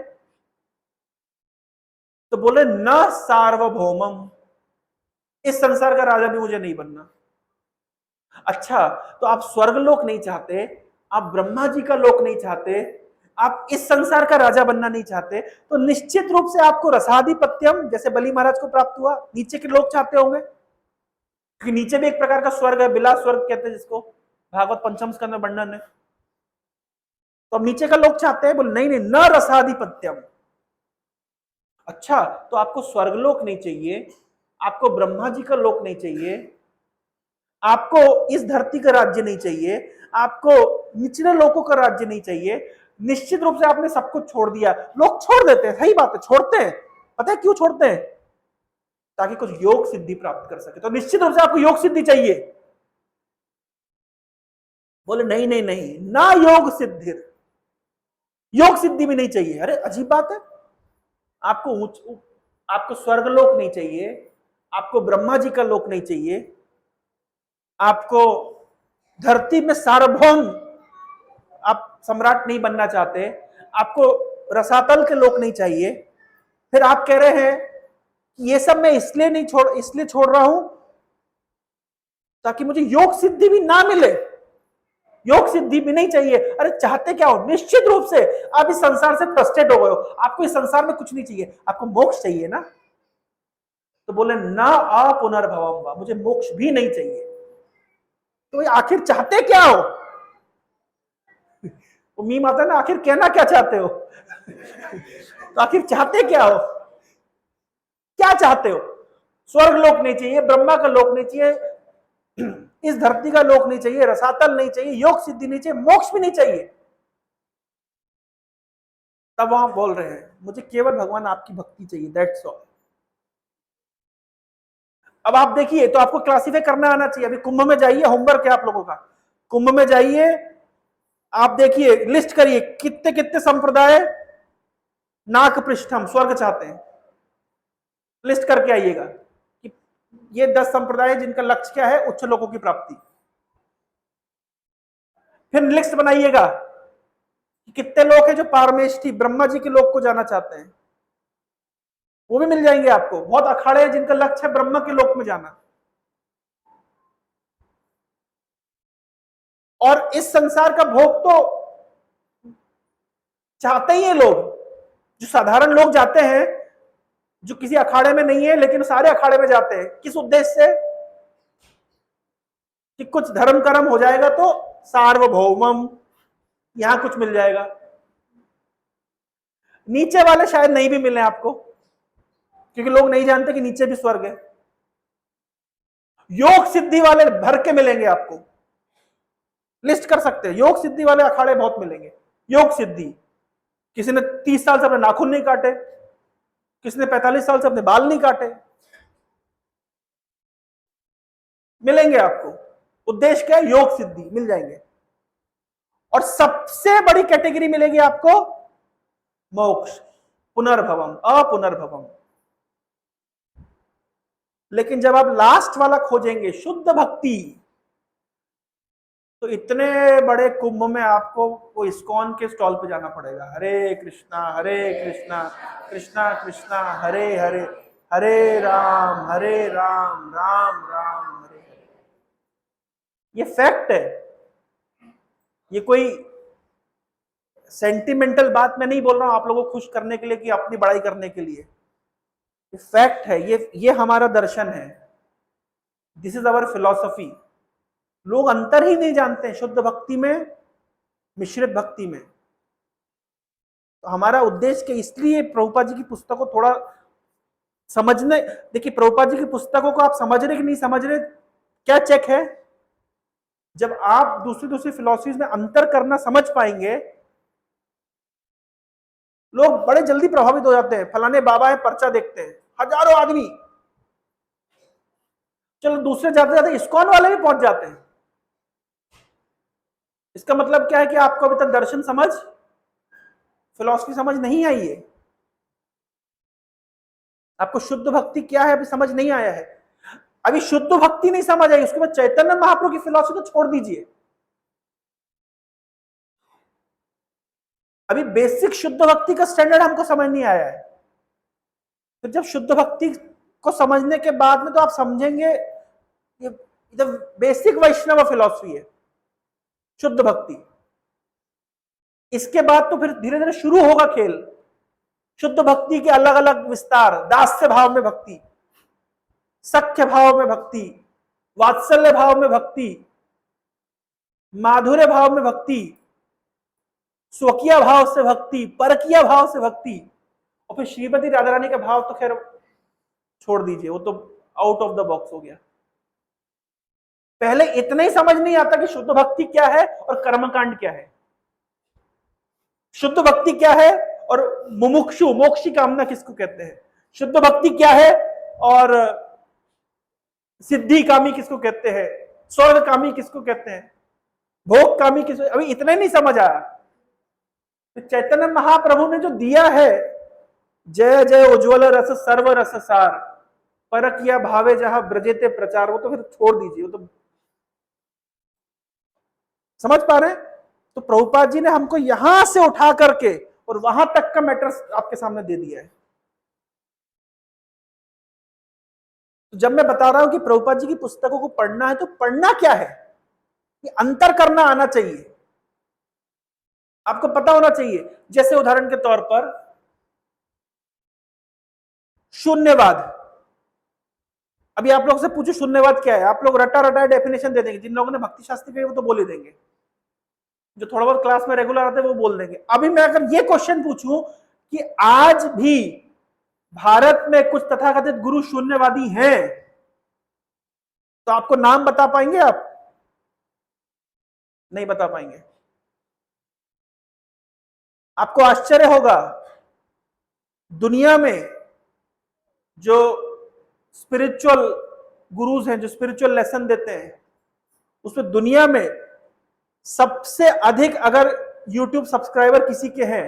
तो बोले न सार्वभौमम, इस संसार का राजा भी मुझे नहीं बनना। अच्छा तो आप स्वर्गलोक नहीं चाहते, आप ब्रह्मा जी का लोक नहीं चाहते, आप इस संसार का राजा बनना नहीं चाहते, तो निश्चित रूप से आपको रसाधिपत्यम, जैसे बलि महाराज को प्राप्त हुआ, नीचे के लोग चाहते होंगे, क्योंकि नीचे भी एक प्रकार का स्वर्ग है, बिला स्वर्ग कहते हैं जिसको, भागवत पंचम स्कंद में वर्णन है। तो अब नीचे का लोग चाहते हैं। बोले नहीं नहीं, न रसाधिपत्यम, अच्छा, तो आपको स्वर्गलोक नहीं चाहिए, आपको ब्रह्मा जी का लोक नहीं चाहिए, आपको इस धरती का राज्य नहीं चाहिए, आपको निचले लोकों का राज्य नहीं चाहिए। निश्चित रूप से आपने सब कुछ छोड़ दिया। लोग छोड़ देते हैं, सही बात है, छोड़ते हैं। पता है क्यों छोड़ते हैं? ताकि कुछ योग सिद्धि प्राप्त कर सके। तो निश्चित रूप से आपको योग सिद्धि चाहिए। बोले नहीं नहीं नहीं, ना योग सिद्धि, योग सिद्धि भी नहीं चाहिए। अरे अजीब बात है। आपको आपको स्वर्गलोक नहीं चाहिए, आपको ब्रह्मा जी का लोक नहीं चाहिए, आपको धरती में सार्वभौम आप सम्राट नहीं बनना चाहते, आपको रसातल के लोक नहीं चाहिए, फिर आप कह रहे हैं कि ये सब मैं इसलिए छोड़ रहा हूं ताकि मुझे योग सिद्धि भी ना मिले, योग सिद्धि भी नहीं चाहिए। अरे चाहते क्या हो? निश्चित रूप से आप इस संसार से फ्रस्ट्रेट हो गए हो, आपको इस संसार में कुछ नहीं चाहिए, आपको मोक्ष चाहिए ना। तो बोले ना आ पुनर्भवम, मुझे मोक्ष भी नहीं चाहिए। तो आखिर चाहते क्या हो? वो मीम आता है ना, आखिर कहना क्या चाहते हो? तो आखिर चाहते क्या हो? क्या चाहते हो? स्वर्ग लोक नहीं चाहिए, ब्रह्मा का लोक नहीं चाहिए, इस धरती का लोक नहीं चाहिए, रसातल नहीं चाहिए, योग सिद्धि नहीं चाहिए, मोक्ष भी नहीं चाहिए। तब वहां बोल रहे हैं मुझे केवल भगवान आपकी भक्ति चाहिए, दैट्स ऑल। अब आप देखिए, तो आपको क्लासिफाई करना आना चाहिए। अभी कुंभ में जाइए, होमवर्क है आप लोगों का। कुंभ में जाइए, आप देखिए, लिस्ट करिए कितने कितने संप्रदाय नाक पृष्ठम स्वर्ग चाहते हैं। लिस्ट करके आइएगा कि ये 10 संप्रदाय जिनका लक्ष्य क्या है, उच्च लोगों की प्राप्ति। फिर लिस्ट बनाइएगा कि कितने लोग हैं जो पारमेष्ठी ब्रह्मा जी के लोक को जाना चाहते हैं, वो भी मिल जाएंगे आपको। बहुत अखाड़े हैं जिनका लक्ष्य है ब्रह्मा के लोक में जाना। और इस संसार का भोग तो चाहते ही हैं लोग। जो साधारण लोग जाते हैं, जो किसी अखाड़े में नहीं है लेकिन सारे अखाड़े में जाते हैं, किस उद्देश्य से? कि कुछ धर्म कर्म हो जाएगा तो सार्वभौमम, यहां कुछ मिल जाएगा। नीचे वाले शायद नहीं भी मिले आपको, क्योंकि लोग नहीं जानते कि नीचे भी स्वर्ग है। योग सिद्धि वाले भर के मिलेंगे आपको, लिस्ट कर सकते हैं। योग सिद्धि वाले अखाड़े बहुत मिलेंगे। योग सिद्धि, किसी ने 30 साल से अपने नाखून नहीं काटे, किसी ने 45 साल से अपने बाल नहीं काटे, मिलेंगे आपको। उद्देश्य क्या है? योग सिद्धि मिल जाएंगे। और सबसे बड़ी कैटेगरी मिलेगी आपको मोक्ष, पुनर्भवम, अपुनर्भवम। लेकिन जब आप लास्ट वाला खोजेंगे, शुद्ध भक्ति, तो इतने बड़े कुंभ में आपको वो इस्कॉन के स्टॉल पे जाना पड़ेगा। हरे कृष्णा कृष्णा कृष्णा हरे हरे, हरे राम राम राम हरे हरे। ये फैक्ट है। ये कोई सेंटिमेंटल बात मैं नहीं बोल रहा हूं आप लोगों को खुश करने के लिए कि अपनी बड़ाई करने के लिए। ये फैक्ट है, ये हमारा दर्शन है। This is our philosophy. लोग अंतर ही नहीं जानते हैं शुद्ध भक्ति में, मिश्रित भक्ति में। तो हमारा उद्देश्य के इसलिए प्रभुपाद जी की पुस्तकों थोड़ा समझने, देखिए प्रभुपाद जी की पुस्तकों को आप समझ रहे कि नहीं समझ रहे, क्या चेक है? जब आप दूसरी दूसरी फिलॉसफीज में अंतर करना समझ पाएंगे, लोग बड़े जल्दी प्रभावित हो जाते हैं। फलाने बाबा है, पर्चा देखते हैं हजारों आदमी, चलो दूसरे जाते जाते इस्कॉन वाले भी पहुंच जाते हैं। इसका मतलब क्या है कि आपको अभी तक दर्शन समझ, फिलॉसफी समझ नहीं आई है। आपको शुद्ध भक्ति क्या है अभी समझ नहीं आया है। अभी शुद्ध भक्ति नहीं समझ आई, उसके बाद चैतन्य महाप्रभु की फिलॉसफी तो छोड़ दीजिए। अभी बेसिक शुद्ध भक्ति का स्टैंडर्ड हमको समझ नहीं आया है। तो जब शुद्ध भक्ति को समझने के बाद में तो आप समझेंगे ये बेसिक वैष्णव फिलॉसफी है शुद्ध भक्ति। इसके बाद तो फिर धीरे धीरे शुरू होगा खेल। शुद्ध भक्ति के अलग अलग विस्तार, दास्य भाव में भक्ति, सख्य भाव में भक्ति, वात्सल्य भाव में भक्ति, माधुर्य भाव में भक्ति, स्वकीय भाव से भक्ति, परकीय भाव से भक्ति, और फिर श्रीमती राधा रानी का भाव तो खैर छोड़ दीजिए, वो तो आउट ऑफ द बॉक्स हो गया। पहले इतना ही समझ नहीं आता कि शुद्ध भक्ति क्या है और कर्मकांड क्या है। शुद्ध भक्ति क्या है और मुमुक्षु मोक्ष की कामना किसको कहते हैं। शुद्ध भक्ति क्या है और सिद्धि कामी किसको कहते हैं, स्वर्ग कामी किसको कहते हैं, भोग कामी किसको, अभी इतना ही नहीं समझ आया। तो चैतन्य महाप्रभु ने जो दिया है, जय जय उज्ज्वल रस सर्व रस सार, परकिया भावे जहां ब्रजेते प्रचार, वो तो फिर छोड़ दीजिए, वो तो समझ पा रहे हैं। तो प्रभुपाद जी ने हमको यहां से उठा करके और वहां तक का मैटर आपके सामने दे दिया है। तो जब मैं बता रहा हूं कि प्रभुपाद जी की पुस्तकों को पढ़ना है, तो पढ़ना क्या है, कि अंतर करना आना चाहिए, आपको पता होना चाहिए। जैसे उदाहरण के तौर पर शून्यवाद, अभी आप लोग से पूछो शून्यवाद क्या है, आप लोग रटा रटा डेफिनेशन दे देंगे। जिन लोगों ने भक्ति शास्त्र किया वो तो बोल ही देंगे, जो थोड़ा बहुत क्लास में रेगुलर आते हैं वो बोल देंगे। अभी मैं अगर ये क्वेश्चन पूछूं कि आज भी भारत में कुछ तथाकथित गुरु शून्यवादी हैं, तो आपको नाम बता पाएंगे आप? नहीं बता पाएंगे। आपको आश्चर्य होगा, दुनिया में जो स्पिरिचुअल गुरुज हैं, जो स्पिरिचुअल लेसन देते हैं, उसमें दुनिया में सबसे अधिक अगर YouTube सब्सक्राइबर किसी के हैं,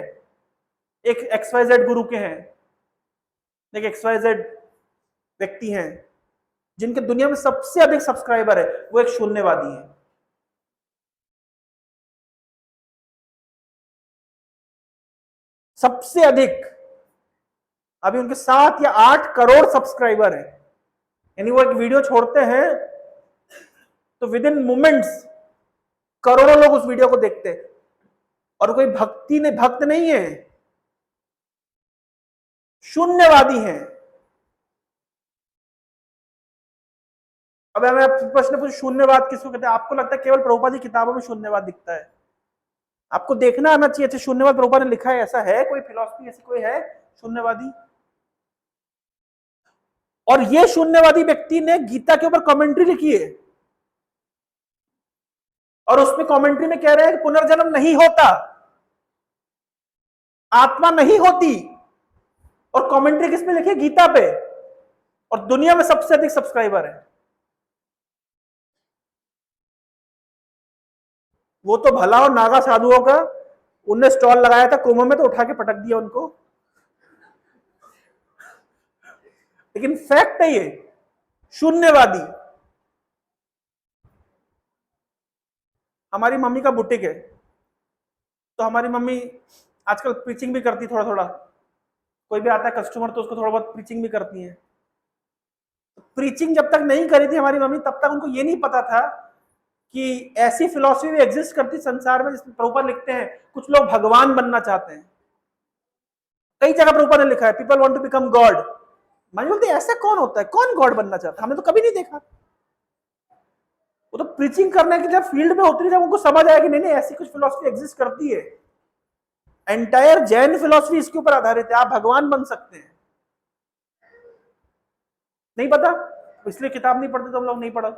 एक XYZ गुरु के हैं, एक XYZ व्यक्ति हैं, जिनके दुनिया में सबसे अधिक सब्सक्राइबर है, वो एक शून्यवादी है। सबसे अधिक, अभी उनके 7 या 8 करोड़ सब्सक्राइबर है। यानी वो एक वीडियो छोड़ते हैं तो विद इन मोमेंट्स करोड़ों लोग उस वीडियो को देखते हैं, और कोई भक्त नहीं है, शून्यवादी हैं। अब मैं प्रश्न पूछूं, शून्यवाद किसको कहते हैं? आपको लगता है केवल प्रभुपाद की किताबों में शून्यवाद दिखता है? आपको देखना आना चाहिए। अच्छा, शून्यवाद प्रभुपाद ने लिखा है, ऐसा है कोई फिलॉसफी, ऐसी कोई है शून्यवादी? और ये शून्यवादी व्यक्ति ने गीता के ऊपर कमेंट्री लिखी है, और उसमें कमेंट्री में कह रहे हैं कि पुनर्जन्म नहीं होता, आत्मा नहीं होती, और कमेंट्री किस पे लिखी है? गीता पे, और दुनिया में सबसे अधिक सब्सक्राइबर है। वो तो भला और नागा साधुओं का, उनने स्टॉल लगाया था कुंभ में तो उठा के पटक दिया उनको, लेकिन फैक्ट है ये, शून्यवादी। हमारी मम्मी का बुटीक है, तो हमारी मम्मी आजकल प्रीचिंग भी करती, थोड़ा थोड़ा कोई भी आता है कस्टमर तो उसको थोड़ा बहुत प्रीचिंग भी करती है। प्रीचिंग जब तक नहीं करी थी हमारी मम्मी, तब तक उनको ये नहीं पता था कि ऐसी फिलॉसफी भी एग्जिस्ट करती संसार में, जिसमें प्रभुपाद लिखते हैं कुछ लोग भगवान बनना चाहते हैं। कई जगह प्रभुपाद ने लिखा है people want to become God. मैं बोलते ऐसा कौन होता है, कौन गॉड बनना चाहता है? हमने तो कभी नहीं देखा। वो तो प्रीचिंग करने की जब फील्ड में उतरी, जब उनको समझ आया कि नहीं नहीं ऐसी कुछ फिलॉसफी एग्जिस्ट करती है, एंटायर जैन फिलॉसफी इसके ऊपर आधारित है, आप भगवान बन सकते हैं। नहीं पता, इसलिए किताब नहीं पढ़ते तो हम लोग नहीं पढ़ा।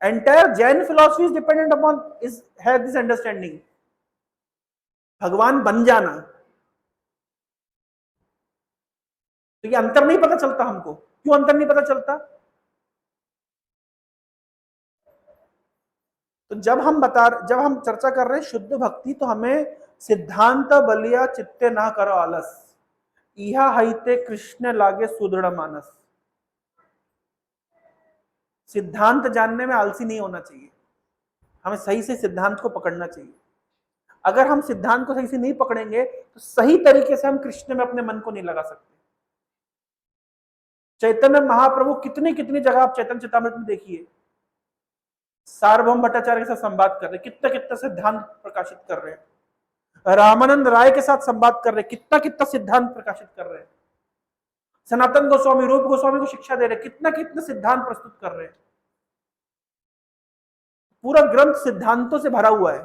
Entire Jain philosophy is dependent upon is have this understanding, भगवान बन जाना। तो ये अंतर नहीं पता चलता हमको। क्यों अंतर नहीं पता चलता? तो जब हम चर्चा कर रहे हैं शुद्ध भक्ति, तो हमें सिद्धांत बलिया चित्ते ना करो आलस, इहा हईते कृष्ण लागे सुदृढ़ मानस। सिद्धांत जानने में आलसी नहीं होना चाहिए, हमें सही से सिद्धांत को पकड़ना चाहिए। अगर हम सिद्धांत को सही से नहीं पकड़ेंगे तो सही तरीके से हम कृष्ण में अपने मन को नहीं लगा सकते। चैतन्य महाप्रभु कितनी कितनी जगह आप चैतन्य चेतामृत में देखिए, सार्वभौम भट्टाचार्य के साथ संवाद कर रहे, कितना कितना सिद्धांत प्रकाशित कर रहे हैं। रामानंद राय के साथ संवाद कर रहे, कितना कितना सिद्धांत प्रकाशित कर रहे हैं। सनातन गोस्वामी, रूप गोस्वामी को शिक्षा दे रहे, कितना कितना सिद्धांत प्रस्तुत कर रहे हैं। पूरा ग्रंथ सिद्धांतों से भरा हुआ है।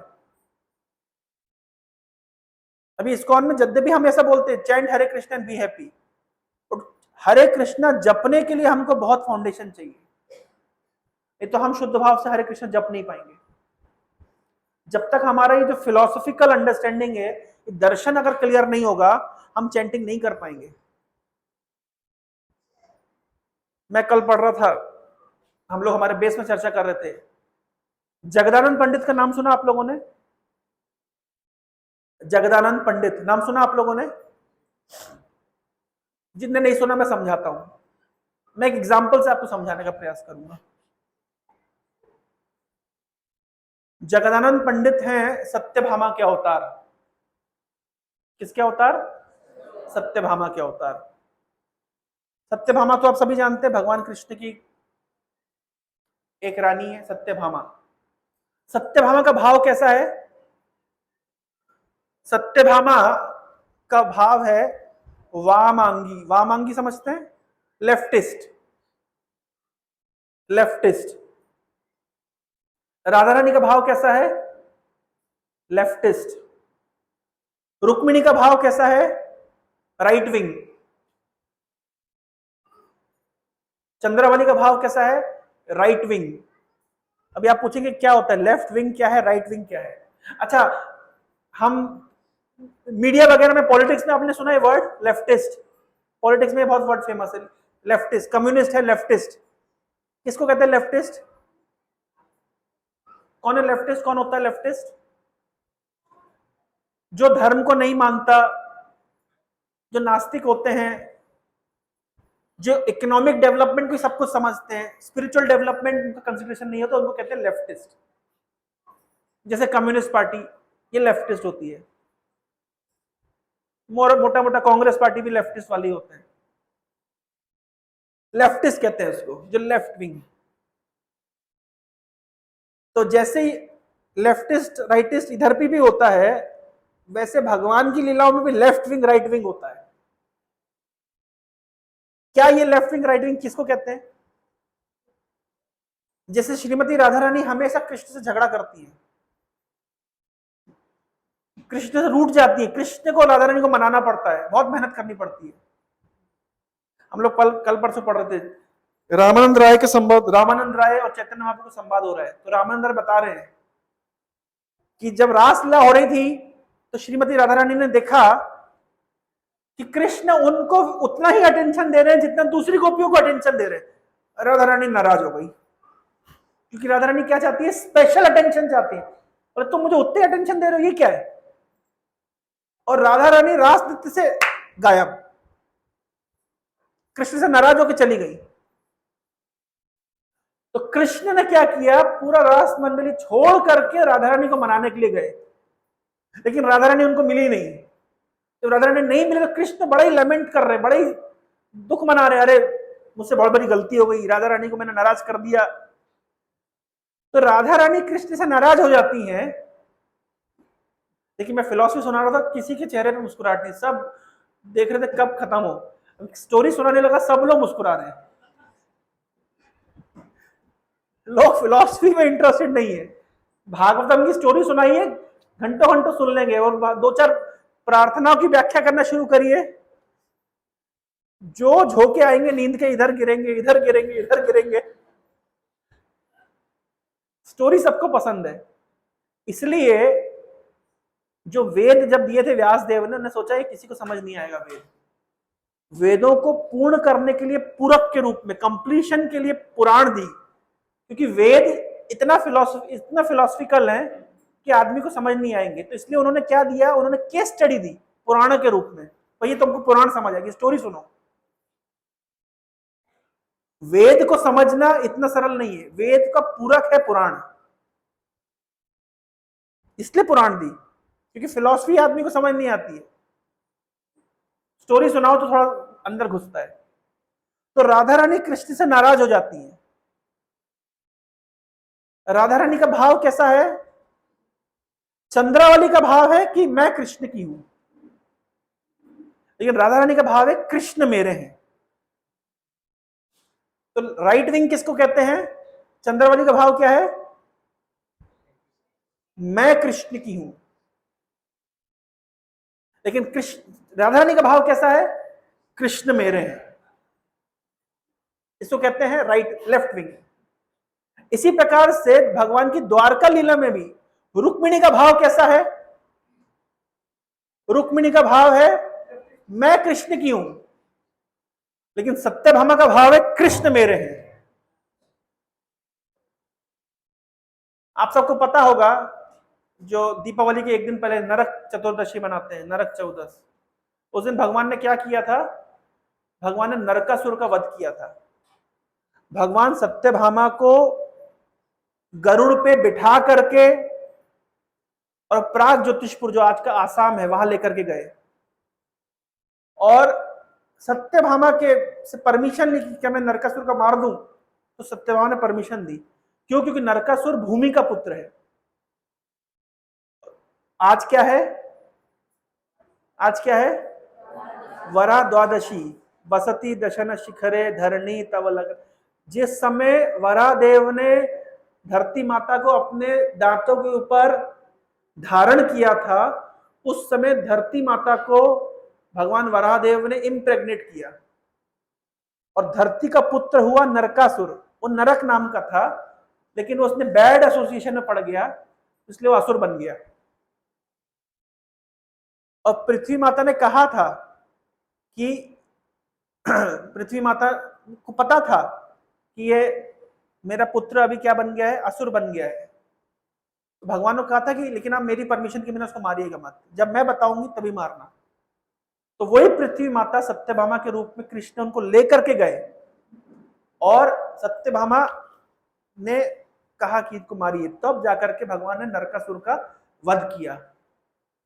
अभी इस्कॉन में जब भी हम ऐसा बोलते हैं chant Hare Krishna and be happy, तो हरे कृष्णा जपने के लिए हमको बहुत फाउंडेशन चाहिए, नहीं तो हम शुद्ध भाव से हरे कृष्ण जप नहीं पाएंगे। जब तक हमारा ये जो फिलोसॉफिकल अंडरस्टैंडिंग है, दर्शन अगर क्लियर नहीं होगा, हम चैंटिंग नहीं कर पाएंगे। मैं कल पढ़ रहा था, हम लोग हमारे बेस में चर्चा कर रहे थे, जगदानंद पंडित का नाम सुना आप लोगों ने? जगदानंद पंडित नाम सुना आप लोगों ने? जिनने नहीं सुना मैं समझाता हूं, मैं एक एग्जांपल से आपको समझाने का प्रयास करूंगा। जगदानंद पंडित हैं सत्यभामा के अवतार। किसके अवतार? सत्यभामा के अवतार। सत्यभामा तो आप सभी जानते हैं, भगवान कृष्ण की एक रानी है सत्यभामा। सत्यभामा का भाव कैसा है? सत्यभामा का भाव है वामांगी। वामांगी समझते हैं? लेफ्टिस्ट। लेफ्टिस्ट। राधा रानी का भाव कैसा है? लेफ्टिस्ट। रुक्मिणी का भाव कैसा है? Right wing. चंद्रावली का भाव कैसा है? Right wing. अभी आप पूछेंगे क्या होता है लेफ्ट विंग, क्या है राइट विंग, क्या है? अच्छा, हम मीडिया वगैरह में, पॉलिटिक्स में आपने सुना है वर्ड लेफ्टिस्ट? पॉलिटिक्स में बहुत वर्ड फेमस है लेफ्टिस्ट। कम्युनिस्ट है लेफ्टिस्ट। किसको कहते हैं लेफ्टिस्ट? कौन है लेफ्टिस्ट? कौन होता है लेफ्टिस्ट? जो धर्म को नहीं मानता, जो नास्तिक होते हैं, जो इकोनॉमिक डेवलपमेंट को सब कुछ समझते हैं, स्पिरिचुअल डेवलपमेंट उनका कंसिडरेशन नहीं होता, उनको कहते हैं लेफ्टिस्ट। जैसे कम्युनिस्ट पार्टी, ये लेफ्टिस्ट होती है। मोटा मोटा कांग्रेस पार्टी भी लेफ्टिस्ट वाली होते हैं। लेफ्टिस्ट कहते हैं उसको, जो लेफ्ट विंग। तो जैसे ही लेफ्टिस्ट राइटिस्ट इधर भी होता है, वैसे भगवान की लीलाओं में भी लेफ्ट विंग राइट विंग होता है। क्या ये लेफ्ट विंग राइट विंग किसको कहते हैं? जैसे श्रीमती राधा रानी हमेशा कृष्ण से झगड़ा करती है, कृष्ण से रूठ जाती है, कृष्ण को राधा रानी को मनाना पड़ता है, बहुत मेहनत करनी पड़ती है। हम लोग कल परसों पढ़ रहे थे, रामानंद राय के संवाद, रामानंद राय और चैतन्य महाप्रभु का संवाद हो रहा है, तो रामानंद राय बता रहे हैं कि जब रासलीला हो रही थी तो श्रीमती राधा रानी ने देखा कि कृष्ण उनको उतना ही अटेंशन दे रहे हैं जितना दूसरी गोपियों को अटेंशन दे रहे हैं। राधा रानी नाराज हो गई, क्योंकि राधा रानी क्या चाहती है? स्पेशल अटेंशन चाहती है। और तुम मुझे उतने अटेंशन दे रहे हो, ये क्या है? और राधा रानी रास नृत्य से गायब, कृष्ण से नाराज होकर चली गई। तो कृष्ण ने क्या किया? पूरा रास मंडली छोड़ करके राधा रानी को मनाने के लिए गए, लेकिन राधा रानी उनको मिली नहीं। तो राधा रानी नहीं मिले तो कृष्ण बड़ा ही लमेंट कर रहे, बड़ा ही दुख मना रहे, अरे मुझसे बहुत बड़ी गलती हो गई, राधा रानी को मैंने नाराज कर दिया। तो राधा रानी कृष्ण से नाराज हो जाती हैं। लेकिन मैं फिलॉसफी सुना रहा था, किसी के चेहरे पे मुस्कुराहट नहीं, सब देख रहे थे कब खत्म हो। स्टोरी सुनाने लगा, सब लोग मुस्कुरा रहे हैं। लोग फिलॉसफी में इंटरेस्टेड नहीं है। भागवतम की स्टोरी सुनाइए, घंटों घंटों सुन लेंगे, और दो चार प्रार्थनाओं की व्याख्या करना शुरू करिए, जो झोंके आएंगे नींद के, इधर गिरेंगे, इधर गिरेंगे, इधर गिरेंगे। स्टोरी सबको पसंद है। इसलिए जो वेद जब दिए थे व्यास देव ने, उन्होंने सोचा है किसी को समझ नहीं आएगा वेद। वेदों को पूर्ण करने के लिए पूरक के रूप में, कंप्लीशन के लिए पुराण दी, क्योंकि वेद इतना फिलोसफिकल है कि आदमी को समझ नहीं आएंगे। तो इसलिए उन्होंने क्या दिया? उन्होंने केस स्टडी दी पुराण के रूप में, भैया तुमको पुराण समझ आएगी, स्टोरी सुनो। वेद को समझना इतना सरल नहीं है, वेद का पूरक है पुराण, इसलिए पुराण दी, क्योंकि फिलॉसफी आदमी को समझ नहीं आती है, स्टोरी सुनाओ तो थोड़ा अंदर घुसता है। तो राधा रानी कृष्ण से नाराज हो जाती है। राधा रानी का भाव कैसा है? चंद्रावली का भाव है कि मैं कृष्ण की हूं, लेकिन राधा रानी का भाव है कृष्ण मेरे हैं। तो राइट विंग किसको कहते हैं? चंद्रावली का भाव क्या है? मैं कृष्ण की हूं। लेकिन कृष्ण राधा रानी का भाव कैसा है? कृष्ण मेरे हैं। इसको कहते हैं राइट लेफ्ट विंग। इसी प्रकार से भगवान की द्वारका लीला में भी रुक्मिणी का भाव कैसा है? रुक्मिणी का भाव है मैं कृष्ण की हूं, लेकिन सत्यभामा का भाव है कृष्ण मेरे हैं। आप सबको पता होगा जो दीपावली के एक दिन पहले नरक चतुर्दशी मनाते हैं, नरक चौदस, उस दिन भगवान ने क्या किया था? भगवान ने नरकासुर का वध किया था। भगवान सत्यभामा को गरुड़ पे बिठा करके और प्राग ज्योतिषपुर, जो आज का आसाम है, वहां लेकर के गए और सत्यभामा के से परमिशन ली कि क्या मैं नरकासुर का मार दूं, तो सत्यभामा ने परमिशन दी। क्यों? क्योंकि नरकासुर भूमि का पुत्र है। आज क्या है? आज क्या है? वरा द्वादशी बसती दशन शिखरे धरणी तव लग। जिस समय वरादेव ने धरती माता को अपने दांतों के ऊपर धारण किया था, उस समय धरती माता को भगवान वराहदेव ने इम्प्रेग्नेट किया और धरती का पुत्र हुआ नरकासुर। वो नरक नाम का था, लेकिन वो उसने बैड एसोसिएशन में पड़ गया, इसलिए वो असुर बन गया। और पृथ्वी माता ने कहा था कि पृथ्वी माता को पता था कि ये मेरा पुत्र अभी क्या बन गया है? असुर बन गया है। तो भगवान ने कहा था कि लेकिन आप मेरी परमिशन के बिना उसको मारिएगा मत, जब मैं बताऊंगी तभी मारना। तो वही पृथ्वी माता सत्यभामा के रूप में कृष्ण उनको लेकर के गए और सत्यभामा ने कहा कि इनको मारिए, तब जाकर के भगवान ने नरकासुर का वध किया।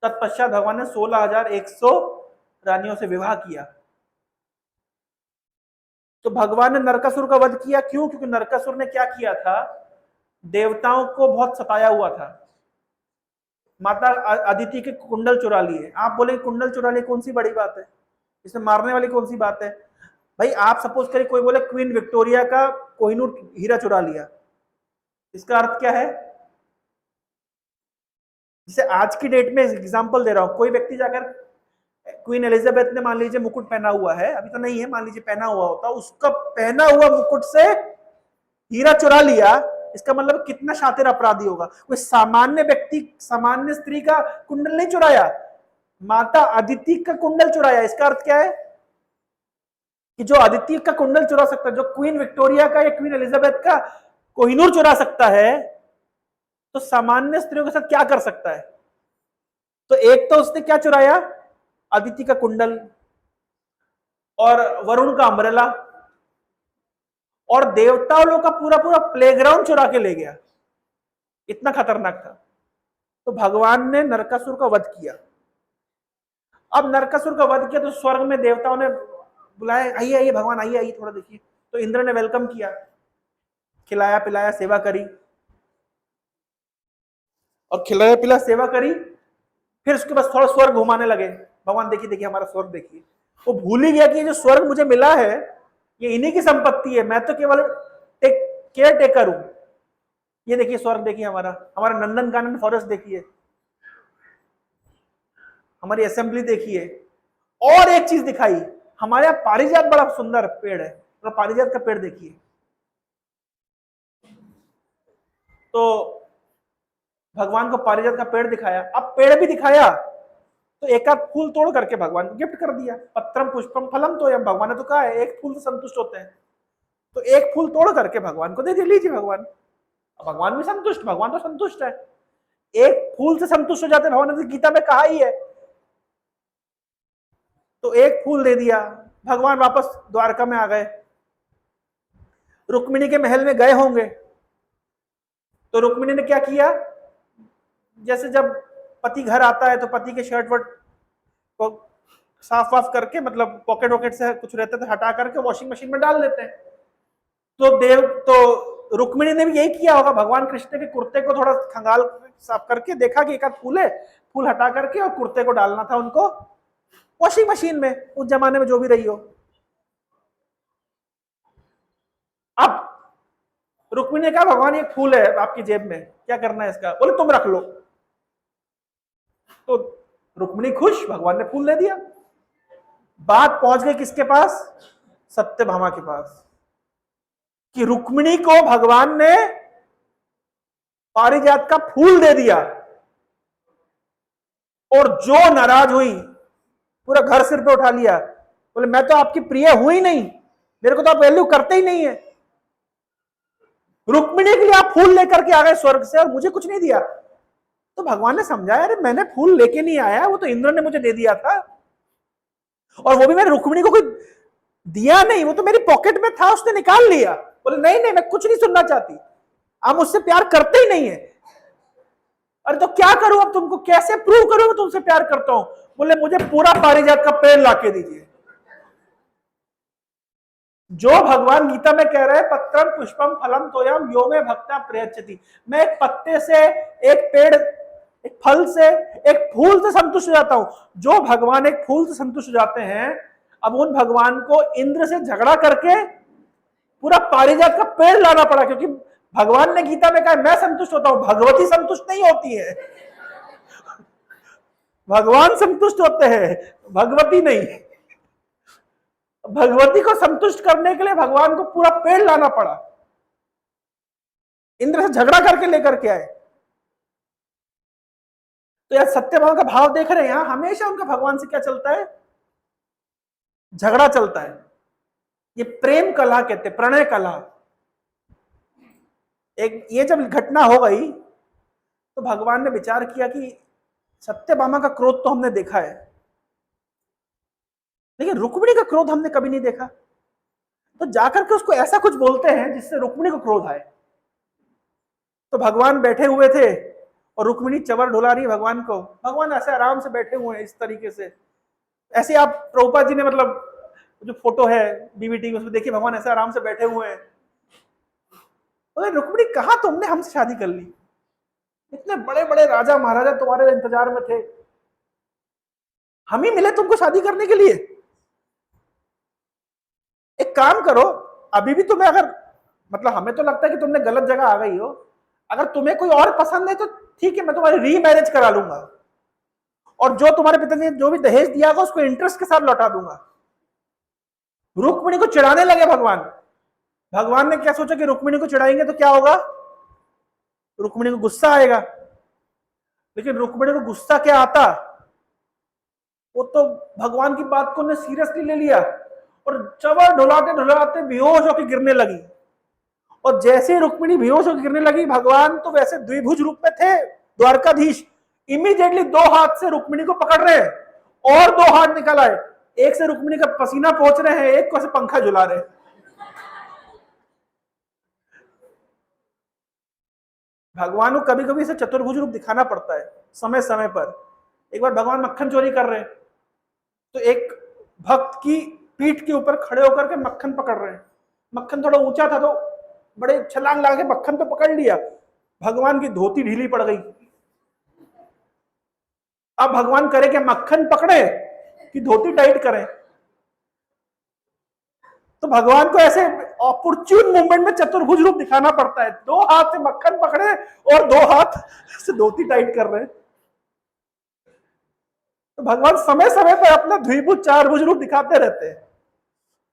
तत्पश्चात भगवान ने 16,100 रानियों से विवाह किया। तो भगवान ने नरकासुर का वध किया क्यों? क्योंकि नरकासुर ने क्या किया था? देवताओं को बहुत सताया हुआ था। माता अदिति के कुंडल चुरा लिए। आप बोले कुंडल चुरा लिए, कौन सी बड़ी बात है इसमें? मारने वाली कौन सी बात है भाई? आप सपोज करिए कोई बोले क्वीन विक्टोरिया का कोहिनूर हीरा चुरा लिया, इसका अर्थ क्या है? जैसे आज की डेट में एग्जांपल दे रहा हूं, कोई व्यक्ति जाकर क्वीन एलिजाबेथ ने मान लीजिए मुकुट पहना हुआ है, अभी तो नहीं है, मान लीजिए पहना हुआ होता, उसका पहना हुआ मुकुट से हीरा चुरा लिया, इसका मतलब कितना शातिर अपराधी होगा। कोई सामान्य व्यक्ति, सामान्य स्त्री का कुंडल नहीं चुराया, माता अदिति का कुंडल चुराया। इसका अर्थ क्या है? कि जो अदिति का कुंडल चुरा सकता है, जो क्वीन विक्टोरिया का या क्वीन एलिजाबेथ का कोहिनूर चुरा सकता है, तो सामान्य स्त्रियों के साथ क्या कर सकता है? तो एक तो उसने क्या चुराया? अदिति का कुंडल और वरुण का अम्ब्रेला, और देवताओं लोग का पूरा पूरा प्लेग्राउंड चुरा के ले गया। इतना खतरनाक था। तो भगवान ने नरकासुर का वध किया। अब नरकासुर का वध किया तो स्वर्ग में देवताओं ने बुलाया, आइए आइए भगवान, आइए आइए थोड़ा देखिए। तो इंद्र ने वेलकम किया, खिलाया पिलाया, सेवा करी, और खिलाया पिलाया सेवा करी। फिर उसके बाद थोड़ा स्वर्ग घुमाने लगे, भगवान देखिए देखिए हमारा स्वर्ग देखिए। वो भूल ही गया कि जो स्वर्ग मुझे मिला है ये इन्हीं की संपत्ति है, मैं तो केवल केयर टेकर हूं। ये देखिए स्वर्ग देखिए, हमारा हमारा नंदन कानन फॉरेस्ट देखिए, हमारी असेंबली देखिए। और एक चीज दिखाई, हमारे यहाँ पारिजात बड़ा सुंदर पेड़ है, तो पारिजात का पेड़ देखिए। तो भगवान को पारिजात का पेड़ दिखाया। अब पेड़ भी दिखाया तो एक आध फूल तोड़ करके भगवान को गिफ्ट कर दिया। पत्रम पुष्पम फलम तो, भगवान ने तो कहा है एक फूल से संतुष्ट होते हैं, तो एक फूल तोड़ करके भगवान को दे दे, लीजिए भगवान। भगवान भी संतुष्ट, भगवान तो संतुष्ट है, एक फूल से संतुष्ट हो जाते, भगवान ने गीता में कहा ही है। तो एक फूल दे दिया, भगवान वापस द्वारका में आ गए। रुक्मिणी के महल में गए होंगे, तो रुक्मिणी ने क्या किया? जैसे जब पति घर आता है तो पति के शर्ट वर्ट को साफ वाफ करके, मतलब पॉकेट वॉकेट से कुछ रहता है तो हटा करके वॉशिंग मशीन में डाल देते हैं। तो रुक्मिणी ने भी यही किया होगा, भगवान कृष्ण के कुर्ते को थोड़ा खंगाल साफ करके देखा कि एक आध फूल है, फूल हटा करके और कुर्ते को डालना था उनको वॉशिंग मशीन में, उस जमाने में जो भी रही हो। अब रुक्मिणी ने कहा भगवान एक फूल है आपकी जेब में, क्या करना है इसका? बोले तुम रख लो। तो रुक्मिणी खुश, भगवान ने फूल दे दिया। बात पहुंच गई किसके पास? सत्यभामा के पास, कि रुक्मिणी को भगवान ने पारिजात का फूल दे दिया। और जो नाराज हुई, पूरा घर सिर पे उठा लिया, बोले मैं तो आपकी प्रिय हूं ही नहीं, मेरे को तो आप वैल्यू करते ही नहीं है। रुक्मिणी के लिए आप फूल लेकर के आ गए स्वर्ग से और मुझे कुछ नहीं दिया। तो भगवान ने समझाया, अरे मैंने फूल लेके नहीं आया, वो तो इंद्र ने मुझे दे दिया था, और वो भी मैंने रुक्मिणी को कोई दिया नहीं, वो तो मेरी पॉकेट में था, उसने निकाल लिया। बोले नहीं नहीं, मैं कुछ नहीं सुनना चाहती, आप मुझसे प्यार करते ही नहीं है। अरे तो क्या करूं अब, तुमको कैसे प्रूव करूं मैं तुमसे प्यार करता हूं? बोले मुझे पूरा पारिजात का पेड़ लाके दीजिए। जो भगवान गीता में कह रहे हैं, पत्रम पुष्पम फलम तोयम यो में भक्ता प्रयच्छति, मैं एक पत्ते से, एक पेड़, एक फल से, एक फूल से संतुष्ट हो जाता हूं। जो भगवान एक फूल से संतुष्ट हो जाते हैं, अब उन भगवान को इंद्र से झगड़ा करके पूरा पारिजात का पेड़ लाना पड़ा, क्योंकि भगवान ने गीता में कहा मैं संतुष्ट होता हूं, भगवती संतुष्ट नहीं होती है। भगवान संतुष्ट होते हैं, भगवती नहीं। भगवती को संतुष्ट करने के लिए भगवान को पूरा पेड़ लाना पड़ा, इंद्र से झगड़ा करके लेकर के आए। तो यार सत्यभामा का भाव देख रहे हैं, यहां हमेशा उनका भगवान से क्या चलता है? झगड़ा चलता है। ये प्रेम कला कहते, प्रणय कला। एक ये जब घटना हो गई तो भगवान ने विचार किया कि सत्यभामा का क्रोध तो हमने देखा है, लेकिन रुक्मिणी का क्रोध हमने कभी नहीं देखा। तो जाकर के उसको ऐसा कुछ बोलते हैं जिससे रुक्मिणी को क्रोध आए। तो भगवान बैठे हुए थे और रुक्मिणी चवर ढुला रही है भगवान को। भगवान ऐसे आराम से बैठे हुए हैं इस तरीके से, ऐसे आप प्रभुपाद जी ने मतलब जो फोटो है डीवीडी उसमें देखिए, भगवान ऐसे आराम से बैठे हुए हैं। बोले रुक्मिणी कहा तुमने हमसे शादी कर ली, इतने बड़े बड़े राजा महाराजा तुम्हारे इंतजार में थे, हम ही मिले तुमको शादी करने के लिए। एक काम करो, अभी भी तुम्हें अगर मतलब हमें तो लगता है कि तुमने गलत जगह आ गई हो, अगर तुम्हें कोई और पसंद है तो ठीक है, मैं तुम्हारी रीमैरिज करा लूंगा, और जो तुम्हारे पिताजी ने जो भी दहेज दिया होगा उसको इंटरेस्ट के साथ लौटा दूंगा। रुक्मिणी को चिढ़ाने लगे भगवान। भगवान ने क्या सोचा कि रुक्मिणी को चिढ़ाएंगे तो क्या होगा, रुक्मिणी को गुस्सा आएगा। लेकिन रुक्मिणी को गुस्सा क्या आता, वो तो भगवान की बात को उन्हें सीरियसली ले लिया और चवर ढुलाते ढुलाते बेहोश होकर गिरने लगी। और जैसे ही रुक्मिणी बेहोश होकर गिरने लगी, भगवान तो वैसे द्विभुज रूप में थे द्वारकाधीश, इमीडिएटली दो हाथ से रुक्मिणी को पकड़ रहे हैं और दो हाथ निकल आए, एक से रुक्मिणी का पसीना पहुंच रहे हैं, एक को से पंखा झुला रहे हैं। भगवान को कभी कभी इसे चतुर्भुज रूप दिखाना पड़ता है समय समय पर। एक बार भगवान मक्खन चोरी कर रहे हैं, तो एक भक्त की पीठ के ऊपर खड़े होकर के मक्खन पकड़ रहे हैं। मक्खन थोड़ा ऊंचा था तो बड़े छलांग लगा के मक्खन तो पकड़ लिया, भगवान की धोती ढीली पड़ गई। अब भगवान करे क्या, मक्खन पकड़े कि धोती टाइट करें? तो भगवान को ऐसे ऑपरच्यून मूवमेंट में चतुर्भुज रूप दिखाना पड़ता है, दो हाथ से मक्खन पकड़े और दो हाथ से धोती टाइट कर रहे हैं। तो भगवान समय समय पर अपना द्विभुज चारभुज रूप दिखाते रहते हैं,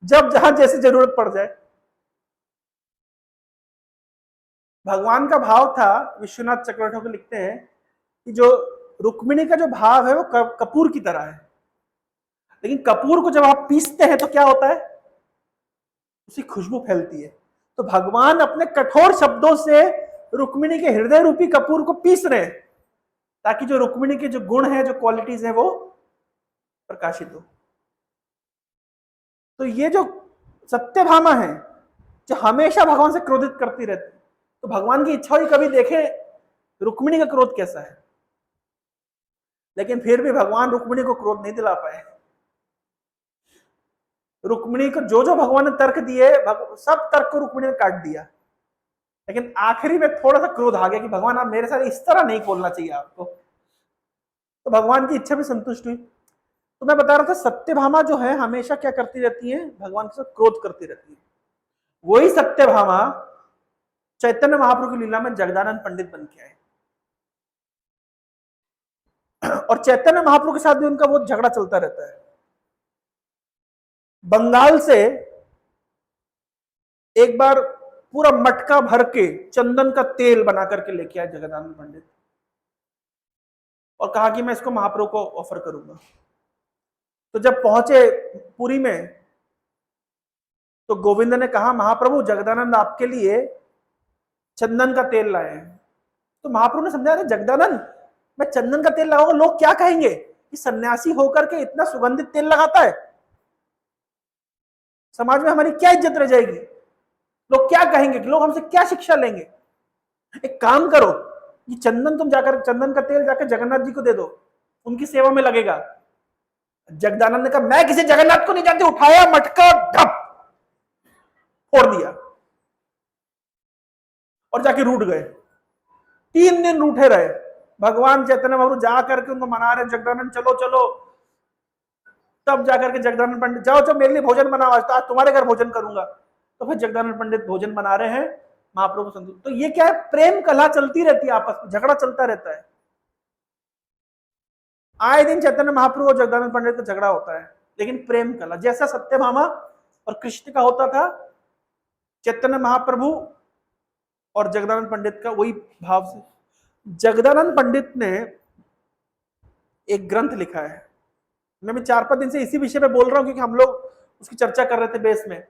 जब जहां जैसी जरूरत पड़ जाए। भगवान का भाव था, विश्वनाथ चक्रवर्ती लिखते हैं कि जो रुक्मिणी का जो भाव है वो कपूर की तरह है, लेकिन कपूर को जब आप पीसते हैं तो क्या होता है, उसकी खुशबू फैलती है। तो भगवान अपने कठोर शब्दों से रुक्मिणी के हृदय रूपी कपूर को पीस रहे हैं, ताकि जो रुक्मिणी के जो गुण है, जो क्वालिटीज है, वो प्रकाशित हो। तो ये जो सत्यभामा है, जो हमेशा भगवान से क्रोधित करती रहती है, तो भगवान की इच्छा हुई कभी देखे रुक्मिणी का क्रोध कैसा है, लेकिन फिर भी भगवान रुक्मिणी को क्रोध नहीं दिला पाए। रुक्मिणी को जो जो भगवान ने तर्क दिए, सब तर्क को रुक्मिणी ने काट दिया, लेकिन आखिरी में थोड़ा सा क्रोध आ गया कि भगवान आप मेरे साथ इस तरह नहीं बोलना चाहिए आपको। तो भगवान की इच्छा भी संतुष्ट हुई। तो मैं बता रहा था, सत्यभामा जो है हमेशा क्या करती रहती है, भगवान के साथ क्रोध करती रहती है। वही सत्यभामा चैतन्य महाप्रभु की लीला में जगदानंद पंडित बन के आए। और चैतन्य महाप्रभु के साथ भी उनका बहुत झगड़ा चलता रहता है। बंगाल से एक बार पूरा मटका भर के चंदन का तेल बना करके लेके आए जगदानंद पंडित और कहा कि मैं इसको महाप्रभु को ऑफर करूंगा। तो जब पहुंचे पुरी में तो गोविंद ने कहा महाप्रभु जगदानंद आपके लिए चंदन का तेल लाए हैं। तो महाप्रभु ने समझा अरे जगदानंद मैं चंदन का तेल लगाऊंगा लोग क्या कहेंगे कि सन्यासी होकर के इतना सुगंधित तेल लगाता है, समाज में हमारी क्या इज्जत रह जाएगी, लोग क्या कहेंगे, लोग हमसे क्या शिक्षा लेंगे। एक काम करो ये चंदन तुम जाकर चंदन का तेल जाकर जगन्नाथ जी को दे दो, उनकी सेवा में लगेगा। जगदानंद ने कहा मैं किसी जगन्नाथ को नहीं जानती, उठाया मटका ढप फोड़ दिया और जाके रूठ गए। 3 दिन रूठे रहे। भगवान चैतन्य महाप्रभु जा करके उनको मना रहे जगदानंद चलो चलो। तब जाकर के जगदानंद पंडित जाओ जो मेरे लिए भोजन बनाओ, आज तुम्हारे घर भोजन करूंगा। तो फिर जगदानंद पंडित भोजन बना रहे हैं, महाप्रभु संतुष्ट। तो ये क्या है, प्रेम कला चलती रहती है, आपस में झगड़ा चलता रहता है। आए दिन चैतन्य महाप्रभु और जगदानंद पंडित का झगड़ा होता है, लेकिन प्रेम कला जैसा सत्यभामा और कृष्ण का होता था, चैतन्य महाप्रभु और जगदानंद पंडित का वही भाव से। जगदानंद पंडित ने एक ग्रंथ लिखा है, मैं 4-5 दिन से इसी विषय पे बोल रहा हूं क्योंकि हम लोग उसकी चर्चा कर रहे थे बेस में।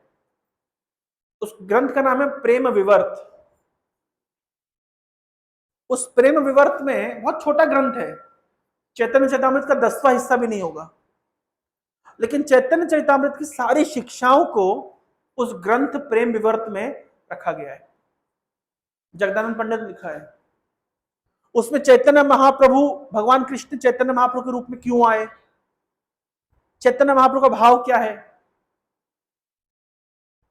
उस ग्रंथ का नाम है प्रेम विवर्त। उस प्रेम विवर्त में बहुत छोटा ग्रंथ है, चैतन्य चरितामृत का 10वां हिस्सा भी नहीं होगा, लेकिन चैतन्य चरितामृत की सारी शिक्षाओं को उस ग्रंथ प्रेम विवर्त में रखा गया है। जगदानंद पंडित ने लिखा है उसमें चैतन्य महाप्रभु भगवान कृष्ण चैतन्य महाप्रभु के रूप में क्यों आए, चैतन्य महाप्रभु का भाव क्या है,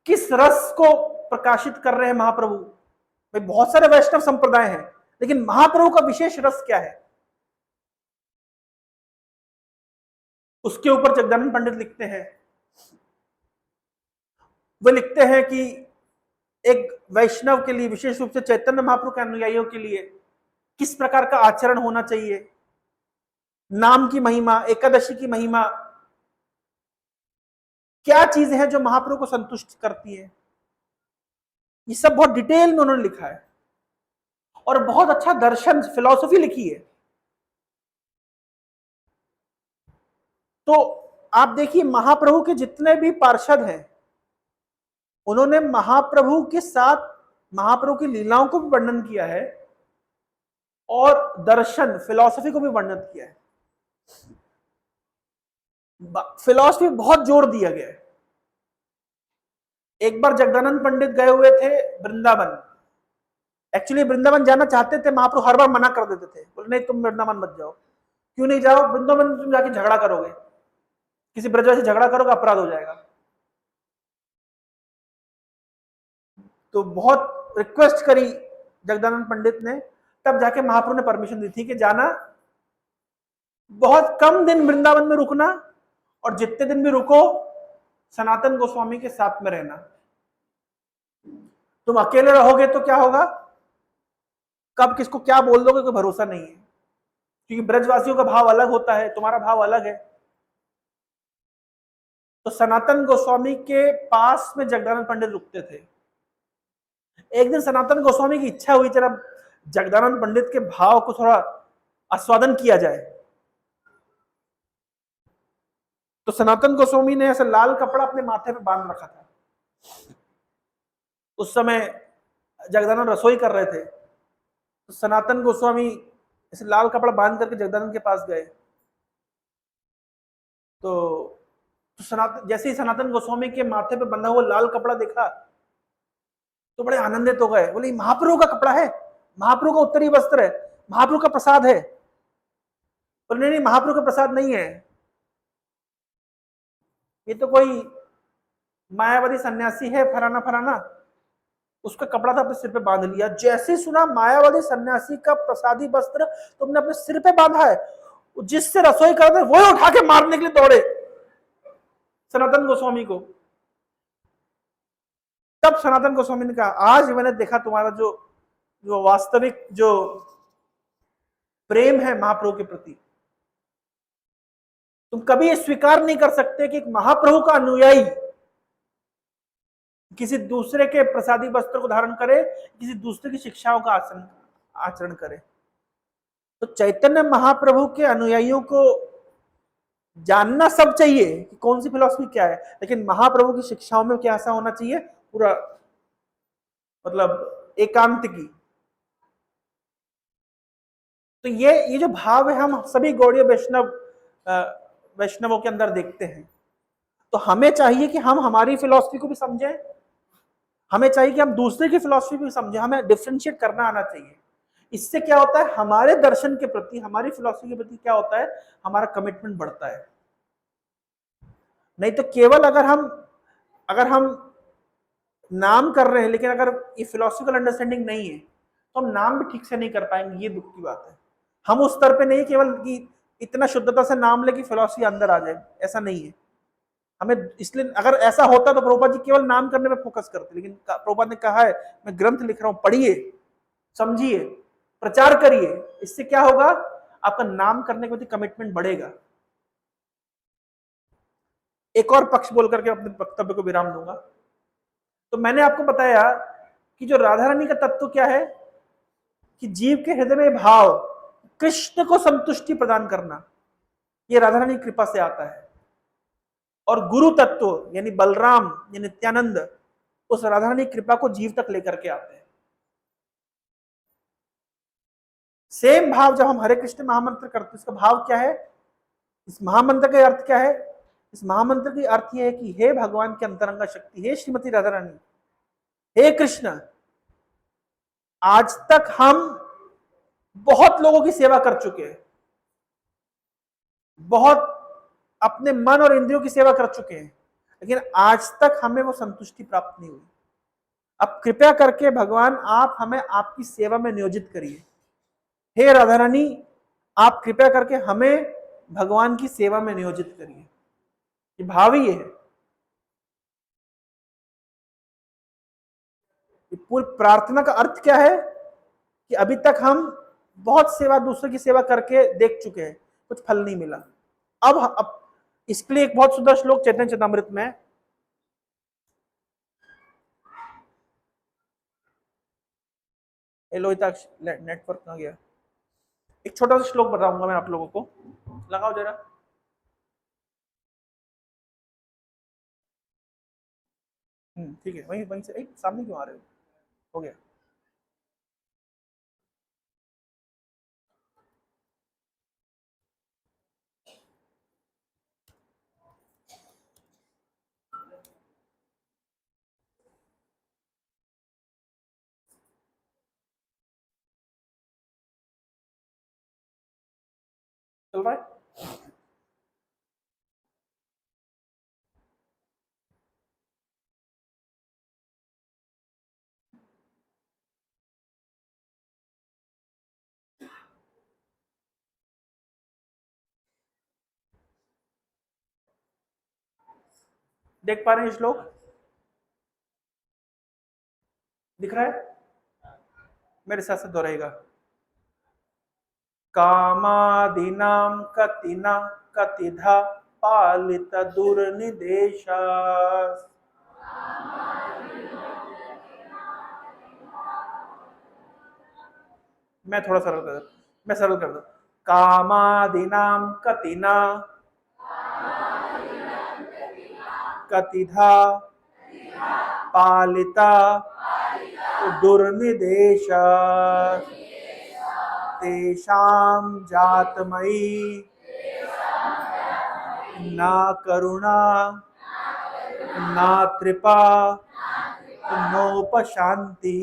किस रस को प्रकाशित कर रहे हैं महाप्रभु। भाई बहुत सारे वैष्णव संप्रदाय हैं, लेकिन महाप्रभु का विशेष रस क्या है, उसके ऊपर जगदानंद पंडित लिखते हैं। वे लिखते हैं कि एक वैष्णव के लिए, विशेष रूप से चैतन्य महाप्रभु के अनुयायियों के लिए किस प्रकार का आचरण होना चाहिए, नाम की महिमा, एकादशी की महिमा, क्या चीजें हैं जो महाप्रभु को संतुष्ट करती है, ये सब बहुत डिटेल में उन्होंने लिखा है और बहुत अच्छा दर्शन फिलॉसफी लिखी है। तो आप देखिए महाप्रभु के जितने भी पार्षद हैं उन्होंने महाप्रभु के साथ महाप्रभु की लीलाओं को भी वर्णन किया है और दर्शन फिलॉसफी को भी वर्णन किया है। फिलॉसफी बहुत जोर दिया गया है। एक बार जगदानंद पंडित गए हुए थे वृंदावन, एक्चुअली वृंदावन जाना चाहते थे, महाप्रभु हर बार मना कर देते थे, बोले नहीं तुम वृंदावन मत जाओ। क्यों नहीं जाओ, वृंदावन तुम जाके झगड़ा करोगे, किसी ब्रजवासी झगड़ा करोगे अपराध हो जाएगा। तो बहुत रिक्वेस्ट करी जगदानंद पंडित ने, तब जाके महाप्रभु ने परमिशन दी थी कि जाना, बहुत कम दिन वृंदावन में रुकना और जितने दिन भी रुको सनातन गोस्वामी के साथ में रहना। तुम अकेले रहोगे तो क्या होगा, कब किसको क्या बोल दोगे कोई भरोसा नहीं है, क्योंकि ब्रजवासियों का भाव अलग होता है, तुम्हारा भाव अलग है। तो सनातन गोस्वामी के पास में जगदानंद पंडित रुकते थे। एक दिन सनातन गोस्वामी की इच्छा हुई जरा जगदानंद पंडित के भाव को थोड़ा आस्वादन किया जाए। तो सनातन गोस्वामी ने ऐसा लाल कपड़ा अपने माथे पे बांध रखा था। उस समय जगदानंद रसोई कर रहे थे, तो सनातन गोस्वामी ऐसे लाल कपड़ा बांध करके जगदानंद के पास गए। तो सनातन जैसे ही सनातन गोस्वामी के माथे पे बंधा हुआ लाल कपड़ा देखा तो बड़े आनंदित हो गए, बोले महाप्रभु का कपड़ा है, महाप्रभु का उत्तरी वस्त्र है, महाप्रभु का प्रसाद है। बोले नहीं महाप्रभु का प्रसाद नहीं है, ये तो कोई मायावादी सन्यासी है फराना फराना, उसका कपड़ा था अपने सिर पे बांध लिया। जैसे सुना मायावादी सन्यासी का प्रसादी वस्त्र तुमने अपने सिर पे बांधा है, जिससे रसोई कर दे वो उठा के मारने के लिए दौड़े सनातन गोस्वामी को। तब सनातन गोस्वामी ने कहा आज मैंने देखा तुम्हारा जो वास्तविक जो प्रेम है महाप्रभु के प्रति, तुम कभी ये स्वीकार नहीं कर सकते कि एक महाप्रभु का अनुयायी किसी दूसरे के प्रसादी वस्त्र को धारण करे, किसी दूसरे की शिक्षाओं का आचरण करे। तो चैतन्य महाप्रभु के अनुयायियों को जानना सब चाहिए कि कौन सी फिलॉसफी क्या है, लेकिन महाप्रभु की शिक्षाओं में क्या ऐसा होना चाहिए, पूरा मतलब एकांत की। तो ये जो भाव है हम सभी गौड़ीय वैष्णवों के अंदर देखते हैं। तो हमें चाहिए कि हम हमारी फिलॉसफी को भी समझें, हमें चाहिए कि हम दूसरे की फिलॉसफी भी समझें, हमें डिफरेंशिएट करना आना चाहिए। इससे क्या होता है, हमारे दर्शन के प्रति, हमारी फिलॉसफी के प्रति क्या होता है, हमारा कमिटमेंट बढ़ता है। नहीं तो केवल अगर हम नाम कर रहे हैं, लेकिन अगर ये फिलॉसफिकल अंडरस्टैंडिंग नहीं है, तो हम नाम भी ठीक से नहीं कर पाएंगे। ये दुख की बात है। हम उस स्तर पे नहीं केवल कि इतना शुद्धता से नाम ले कि फिलॉसफी अंदर आ जाए, ऐसा नहीं है हमें। इसलिए अगर ऐसा होता तो प्रभुपाद जी केवल नाम करने में फोकस करते, लेकिन प्रभुपाद ने कहा है मैं ग्रंथ लिख रहा हूं, पढ़िए, समझिए, प्रचार करिए। इससे क्या होगा, आपका नाम करने के प्रति कमिटमेंट बढ़ेगा। एक और पक्ष बोल करके अपने वक्तव्य को विराम दूंगा। तो मैंने आपको बताया कि जो राधा रानी का तत्व क्या है, कि जीव के हृदय में भाव, कृष्ण को संतुष्टि प्रदान करना, ये राधा रानी की कृपा से आता है। और गुरु तत्व यानी बलराम या नित्यानंद, उस राधा रानी की कृपा को जीव तक लेकर के आते हैं। सेम भाव जब हम हरे कृष्ण महामंत्र करते हैं, इसका भाव क्या है, इस महामंत्र का अर्थ क्या है? इस महामंत्र की अर्थ यह है कि हे भगवान की अंतरंगा शक्ति, हे श्रीमती राधा रानी, हे कृष्ण, आज तक हम बहुत लोगों की सेवा कर चुके हैं, बहुत अपने मन और इंद्रियों की सेवा कर चुके हैं, लेकिन आज तक हमें वो संतुष्टि प्राप्त नहीं हुई। अब कृपया करके भगवान आप हमें आपकी सेवा में नियोजित करिए। हे राधा रानी, आप कृपया करके हमें भगवान की सेवा में नियोजित करिए। ये भाव ही है। पूरी प्रार्थना का अर्थ क्या है कि अभी तक हम बहुत सेवा, दूसरे की सेवा करके देख चुके हैं, कुछ फल नहीं मिला। अब इसके लिए एक बहुत सुंदर श्लोक चैतन्य चरितामृत में है। लोहिताक्ष नेटवर्क कहां गया? एक छोटा सा श्लोक बताऊंगा मैं आप लोगों को, लगाओ जरा। ठीक है, वहीं वहीं से सामने क्यों आ रहे हो गया। चल रहा है? देख पा रहे हैं श्लोक? दिख रहा है? मेरे साथ साथ दोहराएगा। कामादीनां कतिना कतिधा पालित दुर्निदेशा। मैं थोड़ा सरल कर दूं। कामादीनां कतिना कतिधा पालिता दुर्निदेशा तेषां जातमयी ना करुणा ना कृपा नोपशांति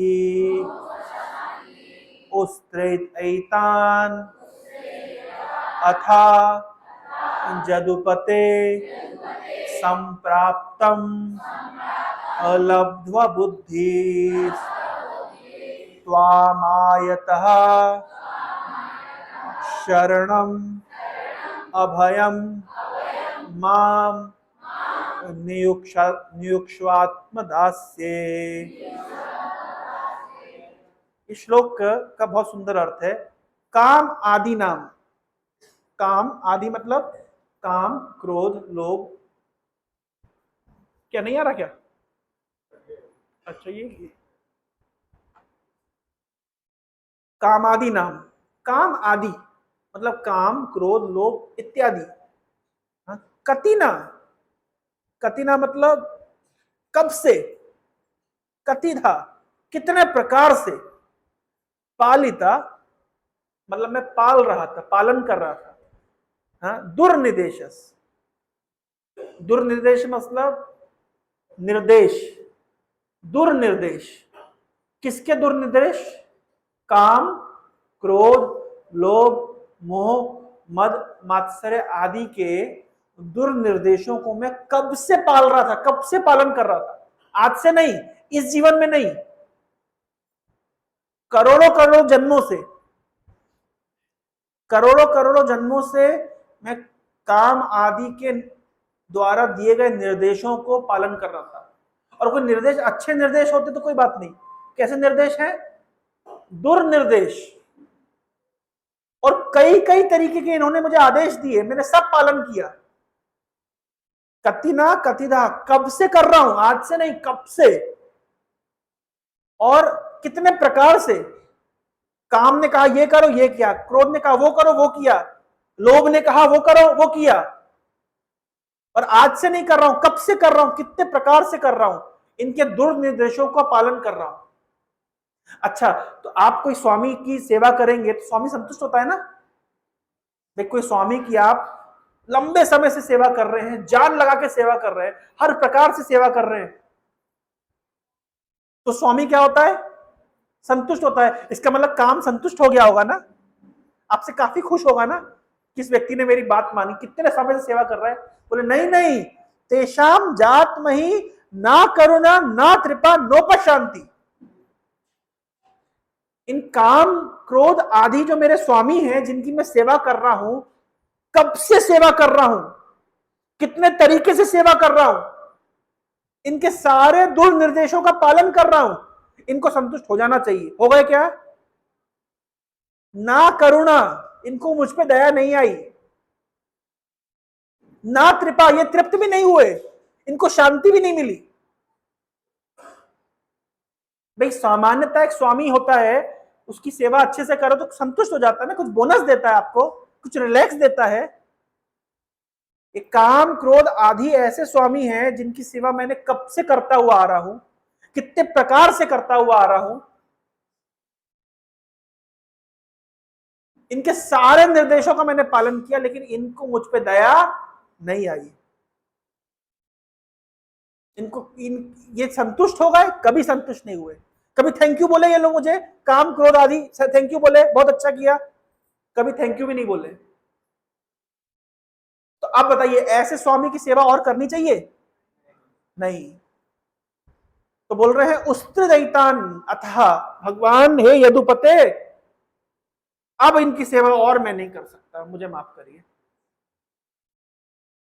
उस्त्रेतैतान् अथा जदुपते संप्राप्तम् अलब्ध्वा बुद्धि त्वामायतः शरणम् अभयं मां नियुक्ष्वात्मदास्ये। इस श्लोक का बहुत सुंदर अर्थ है। काम आदि नाम, काम आदि मतलब काम, क्रोध, लोभ, क्या नहीं आ रहा क्या? अच्छा, ये काम आदि नाम, काम आदि मतलब काम, क्रोध, लोभ इत्यादि। हाँ, कतिना, कतिना मतलब कब से, कतिधा कितने प्रकार से, पालिता मतलब मैं पाल रहा था, पालन कर रहा था। हाँ, दुर्निदेशस, दुर्निर्देश मतलब निर्देश, दुर्निर्देश, किसके दुर्निर्देश? काम, क्रोध, लोभ, मोह, मद, मात्सर्य आदि के दुर्निर्देशों को मैं कब से पाल रहा था, कब से पालन कर रहा था? आज से नहीं, इस जीवन में नहीं, करोड़ों करोड़ों जन्मों से, करोड़ों करोड़ों जन्मों से मैं काम आदि के द्वारा दिए गए निर्देशों को पालन कर रहा था। और कोई निर्देश अच्छे निर्देश होते तो कोई बात नहीं, कैसे निर्देश है? दुर्निर्देश। और कई कई तरीके के इन्होंने मुझे आदेश दिए, मैंने सब पालन किया। कतिना कतिदा, कब से कर रहा हूं, आज से नहीं, कब से, और कितने प्रकार से। काम ने कहा ये करो, ये किया, क्रोध ने कहा वो करो, वो किया, लोभ ने कहा वो करो, वो किया। और आज से नहीं कर रहा हूं, कब से कर रहा हूं, कितने प्रकार से कर रहा हूं, इनके दुर्निर्देशों का पालन कर रहा हूं। अच्छा, तो आप कोई स्वामी की सेवा करेंगे तो स्वामी संतुष्ट होता है ना? देख, कोई स्वामी की आप लंबे समय से सेवा कर रहे हैं, जान लगा के सेवा कर रहे हैं, हर प्रकार से सेवा कर रहे हैं, तो स्वामी क्या होता है? संतुष्ट होता है। इसका मतलब काम संतुष्ट हो गया होगा ना, आपसे काफी खुश होगा ना, किस व्यक्ति ने मेरी बात मानी, कितने समय से सेवा कर रहा है। बोले नहीं नहीं, तेषाम जात मही ना करुणा ना कृपा नोपशांति। इन काम, क्रोध आदि जो मेरे स्वामी हैं, जिनकी मैं सेवा कर रहा हूं, कब से सेवा कर रहा हूं, कितने तरीके से सेवा कर रहा हूं, इनके सारे दुर्निर्देशों का पालन कर रहा हूं, इनको संतुष्ट हो जाना चाहिए। हो गए क्या? ना करुणा, इनको मुझ पे दया नहीं आई, ना कृपा, ये तृप्त भी नहीं हुए, इनको शांति भी नहीं मिली। भाई, सामान्यतः एक स्वामी होता है, उसकी सेवा अच्छे से करो तो संतुष्ट हो जाता है ना, कुछ बोनस देता है आपको, कुछ रिलैक्स देता है। एक काम, क्रोध आदि ऐसे स्वामी हैं जिनकी सेवा मैंने कब से करता हुआ आ रहा हूं, कितने प्रकार से करता हुआ आ रहा हूं, इनके सारे निर्देशों का मैंने पालन किया, लेकिन इनको मुझ पे दया नहीं आई। ये संतुष्ट हो गए? कभी संतुष्ट नहीं हुए। कभी थैंक यू बोले ये लोग मुझे, काम, क्रोध आदि थैंक यू बोले, बहुत अच्छा किया, कभी थैंक यू भी नहीं बोले। तो अब बताइए, ऐसे स्वामी की सेवा और करनी चाहिए? नहीं। तो बोल रहे हैं उस्त्र दैतान अथः, भगवान हे यदुपते, अब इनकी सेवा और मैं नहीं कर सकता, मुझे माफ करिए।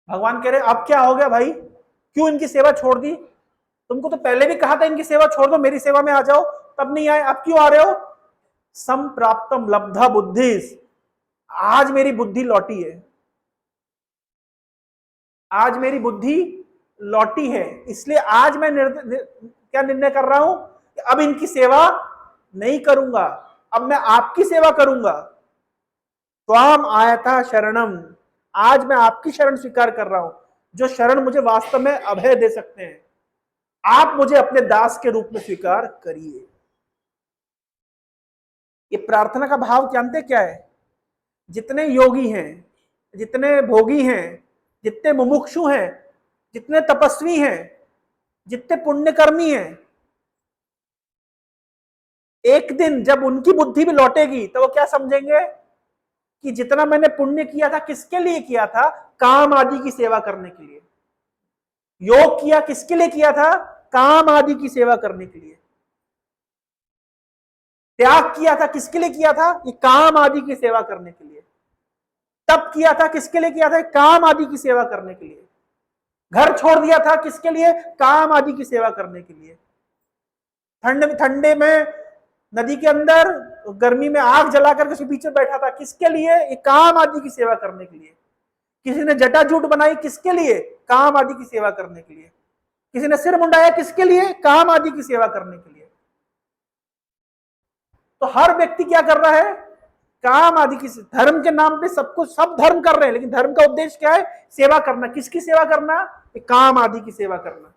भगवान कह रहे अब क्या हो गया भाई, क्यों इनकी सेवा छोड़ दी? तुमको तो पहले भी कहा था इनकी सेवा छोड़ दो, मेरी सेवा में आ जाओ, तब नहीं आए, अब क्यों आ रहे हो? संप्राप्तम लब्धा बुद्धि, आज मेरी बुद्धि लौटी है, आज मेरी बुद्धि लौटी है, इसलिए आज मैं क्या निर्णय कर रहा हूं कि अब इनकी सेवा नहीं करूंगा, अब मैं आपकी सेवा करूंगा। त्वाम आयता शरणम, आज मैं आपकी शरण स्वीकार कर रहा हूं, जो शरण मुझे वास्तव में अभय दे सकते हैं, आप मुझे अपने दास के रूप में स्वीकार करिए। ये प्रार्थना का भाव जानते क्या है? जितने योगी हैं, जितने भोगी हैं, जितने मुमुक्षु हैं, जितने तपस्वी हैं, जितने पुण्यकर्मी हैं, एक दिन जब उनकी बुद्धि भी लौटेगी तो वो क्या समझेंगे कि जितना मैंने पुण्य किया था, किसके लिए किया था? काम आदि की सेवा करने के लिए। योग किया किसके लिए किया था? काम आदि की सेवा करने के लिए। त्याग किया था किसके लिए किया था? ये काम आदि की सेवा करने के लिए। तप किया था किसके लिए किया था? काम आदि की सेवा करने के लिए। घर छोड़ दिया था किसके लिए? काम आदि की सेवा करने के लिए। ठंडे में नदी के अंदर, गर्मी में आग जलाकर के पीछे बैठा था किसके लिए? ये काम आदि की सेवा करने के लिए। किसी ने जटाजूट बनाई किसके लिए? काम आदि की सेवा करने के लिए। किसी ने सिर मुंडाया किसके लिए? काम आदि की सेवा करने के लिए। तो हर व्यक्ति क्या कर रहा है? काम आदि की, धर्म के नाम पे सबको सब धर्म कर रहे हैं, लेकिन धर्म का उद्देश्य क्या है? सेवा करना। किसकी सेवा करना? काम आदि की सेवा करना।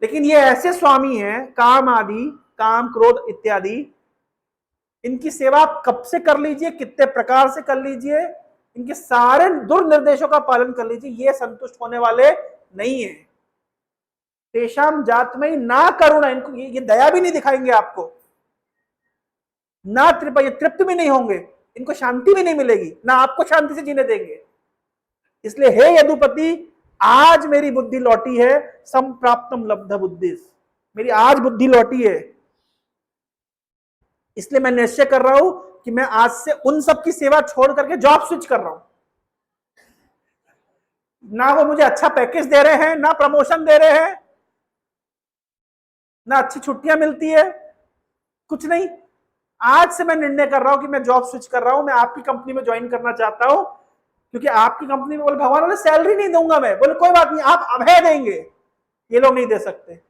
लेकिन ये ऐसे स्वामी हैं, काम आदि, काम क्रोध इत्यादि, इनकी सेवा आप कब से कर लीजिए, कितने प्रकार से कर लीजिए, इनके सारे दुर्निर्देशों का पालन कर लीजिए, ये संतुष्ट होने वाले नहीं है। तेषाम जात में ना करुणा, इनको ये दया भी नहीं दिखाएंगे आपको, ना तृप्त भी नहीं होंगे, इनको शांति भी नहीं मिलेगी, ना आपको शांति से जीने देंगे। इसलिए हे यदुपति, आज मेरी बुद्धि लौटी है, संप्राप्तम लब्ध बुद्धि, मेरी आज बुद्धि लौटी है, इसलिए मैं निश्चय कर रहा हूं कि मैं आज से उन सब की सेवा छोड़ करके जॉब स्विच कर रहा हूं। ना वो मुझे अच्छा पैकेज दे रहे हैं, ना प्रमोशन दे रहे हैं, ना अच्छी छुट्टियां मिलती है, कुछ नहीं। आज से मैं निर्णय कर रहा हूं कि मैं जॉब स्विच कर रहा हूं, मैं आपकी कंपनी में ज्वाइन करना चाहता हूं, क्योंकि आपकी कंपनी में, बोले भगवान बोले सैलरी नहीं दूंगा मैं। बोले कोई बात नहीं, आप अभय देंगे, ये लोग नहीं दे सकते।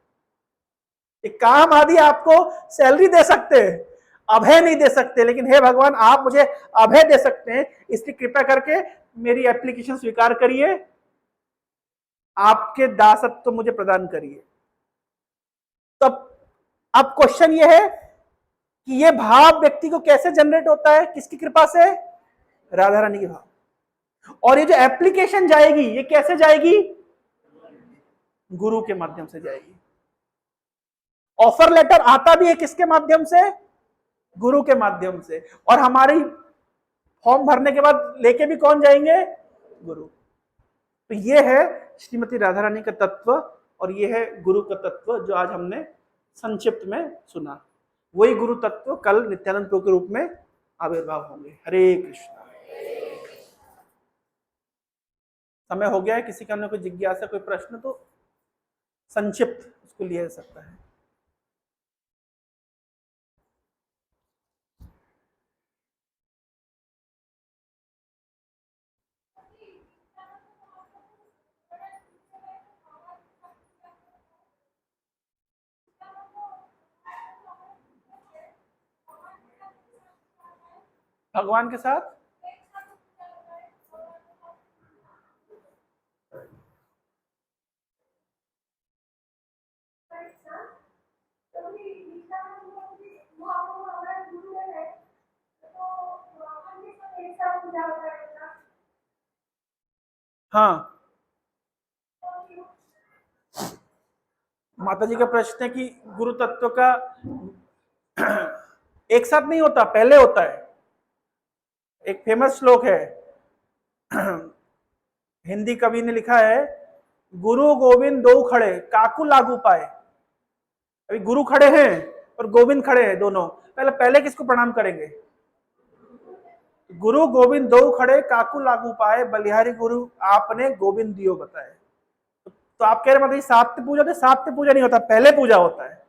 एक काम आदि आपको सैलरी दे सकते हैं, अभय नहीं दे सकते। लेकिन हे भगवान, आप मुझे अभय दे सकते हैं, इसकी कृपा करके मेरी एप्लीकेशन स्वीकार करिए, आपके दासत्व तो मुझे प्रदान करिए। तब अब क्वेश्चन ये है कि ये भाव व्यक्ति को कैसे जनरेट होता है? किसकी कृपा से? राधा रानी के भाव। और ये जो एप्लीकेशन जाएगी, ये कैसे जाएगी? गुरु के माध्यम से जाएगी। ऑफर लेटर आता भी है किसके माध्यम से? गुरु के माध्यम से। और हमारी फॉर्म भरने के बाद लेके भी कौन जाएंगे? गुरु। तो ये है श्रीमती राधा रानी का तत्व, और ये है गुरु का तत्व जो आज हमने संक्षिप्त में सुना। वही गुरु तत्व कल नित्यानंद प्रभु के रूप में आविर्भाव होंगे। हरे कृष्ण। समय हो गया है, किसी का कोई जिज्ञासा, कोई प्रश्न तो संक्षिप्त उसको लिया जा सकता है। भगवान के साथ हाँ, माता जी का प्रश्न है कि गुरु तत्व का एक साथ नहीं होता, पहले होता है। एक फेमस श्लोक है, हिंदी कवि ने लिखा है, गुरु गोविंद दो खड़े काकू लागू पाए। अभी गुरु खड़े हैं और गोविंद खड़े हैं दोनों, पहले किसको प्रणाम करेंगे? गुरु गोविंद दो खड़े काकू लागू पाए, बलिहारी गुरु आपने गोविंद दियो बताए। तो आप कह रहे मतलब सात्य पूजा? तो सात्य पूजा नहीं होता, पहले पूजा होता है।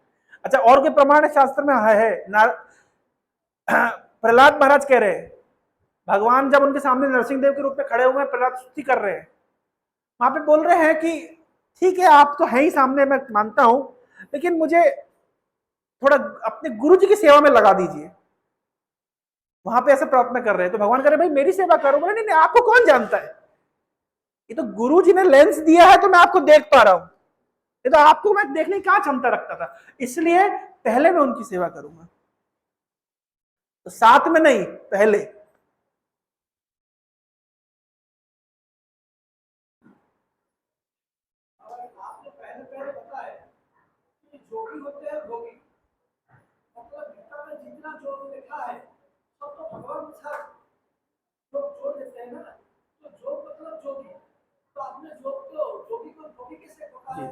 अच्छा, और कोई प्रमाण शास्त्र में है? प्रहलाद महाराज कह रहे हैं, भगवान जब उनके सामने नरसिंह देव के रूप में खड़े हुए हैं, प्रहलाद स्तुति कर रहे हैं, वहां पे बोल रहे हैं कि ठीक है, आप तो है ही सामने, मैं मानता हूं, लेकिन मुझे थोड़ा अपने गुरु जी की सेवा में लगा दीजिए। वहां पे ऐसे प्रार्थना कर रहे हैं, तो भगवान कह रहे भाई मेरी सेवा करो। बोले नहीं, आपको कौन जानता है, ये तो गुरु जी ने लेंस दिया है तो मैं आपको देख पा रहा हूं, ये तो आपको मैं देखने की कहां क्षमता रखता था, इसलिए पहले मैं उनकी सेवा करूंगा। तो साथ में नहीं, पहले। आपने पहले बताया कि जोगी होते हैं भोगी, मतलब गीता में जितना जोग लिखा है सब तो भगवान के साथ लोग जोड़ देते हैं ना, तो जोग मतलब जोगी, तो आपने जोगी को भोगी कैसे कहा?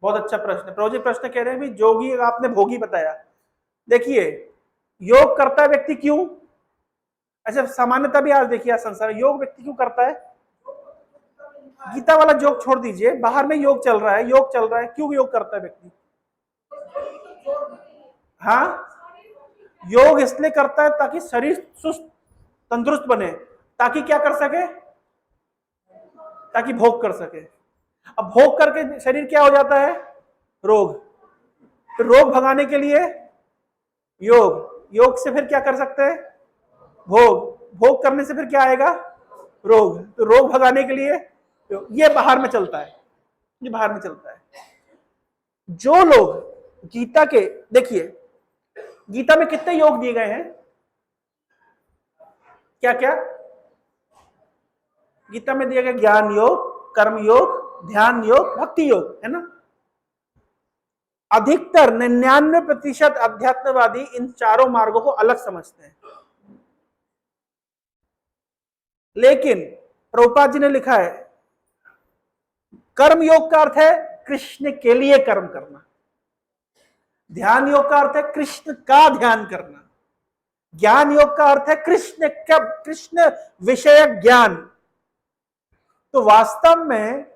बहुत अच्छा प्रश्न। प्रभु जी प्रश्न कह रहे हैं भी जोगी आपने भोगी बताया। देखिए, योग करता है व्यक्ति क्यों? अच्छा, सामान्यता भी आज देखिए, संसार योग व्यक्ति क्यों करता है? गीता वाला योग छोड़ दीजिए, बाहर में योग चल रहा है, क्यों योग करता है व्यक्ति? हाँ, योग इसलिए करता है ताकि शरीर सुस्त तंदुरुस्त बने, ताकि क्या कर सके? ताकि भोग कर सके। अब भोग करके शरीर क्या हो जाता है? रोग। तो रोग भगाने के लिए योग, योग से फिर क्या कर सकते हैं? भोग, भोग करने से फिर क्या आएगा? रोग। तो रोग भगाने के लिए ये बाहर में चलता है, ये बाहर में चलता है। जो लोग गीता के, देखिए गीता में कितने योग दिए गए हैं? क्या क्या? गीता में दिया गया ज्ञान योग, कर्म योग, ध्यान योग, भक्ति योग, है ना। अधिकतर 99% अध्यात्मवादी इन चारों मार्गों को अलग समझते हैं। लेकिन प्रभुपाद जी ने लिखा है कर्म योग का अर्थ है कृष्ण के लिए कर्म करना, ध्यान योग का अर्थ है कृष्ण का ध्यान करना, ज्ञान योग का अर्थ है कृष्ण विषय ज्ञान। तो वास्तव में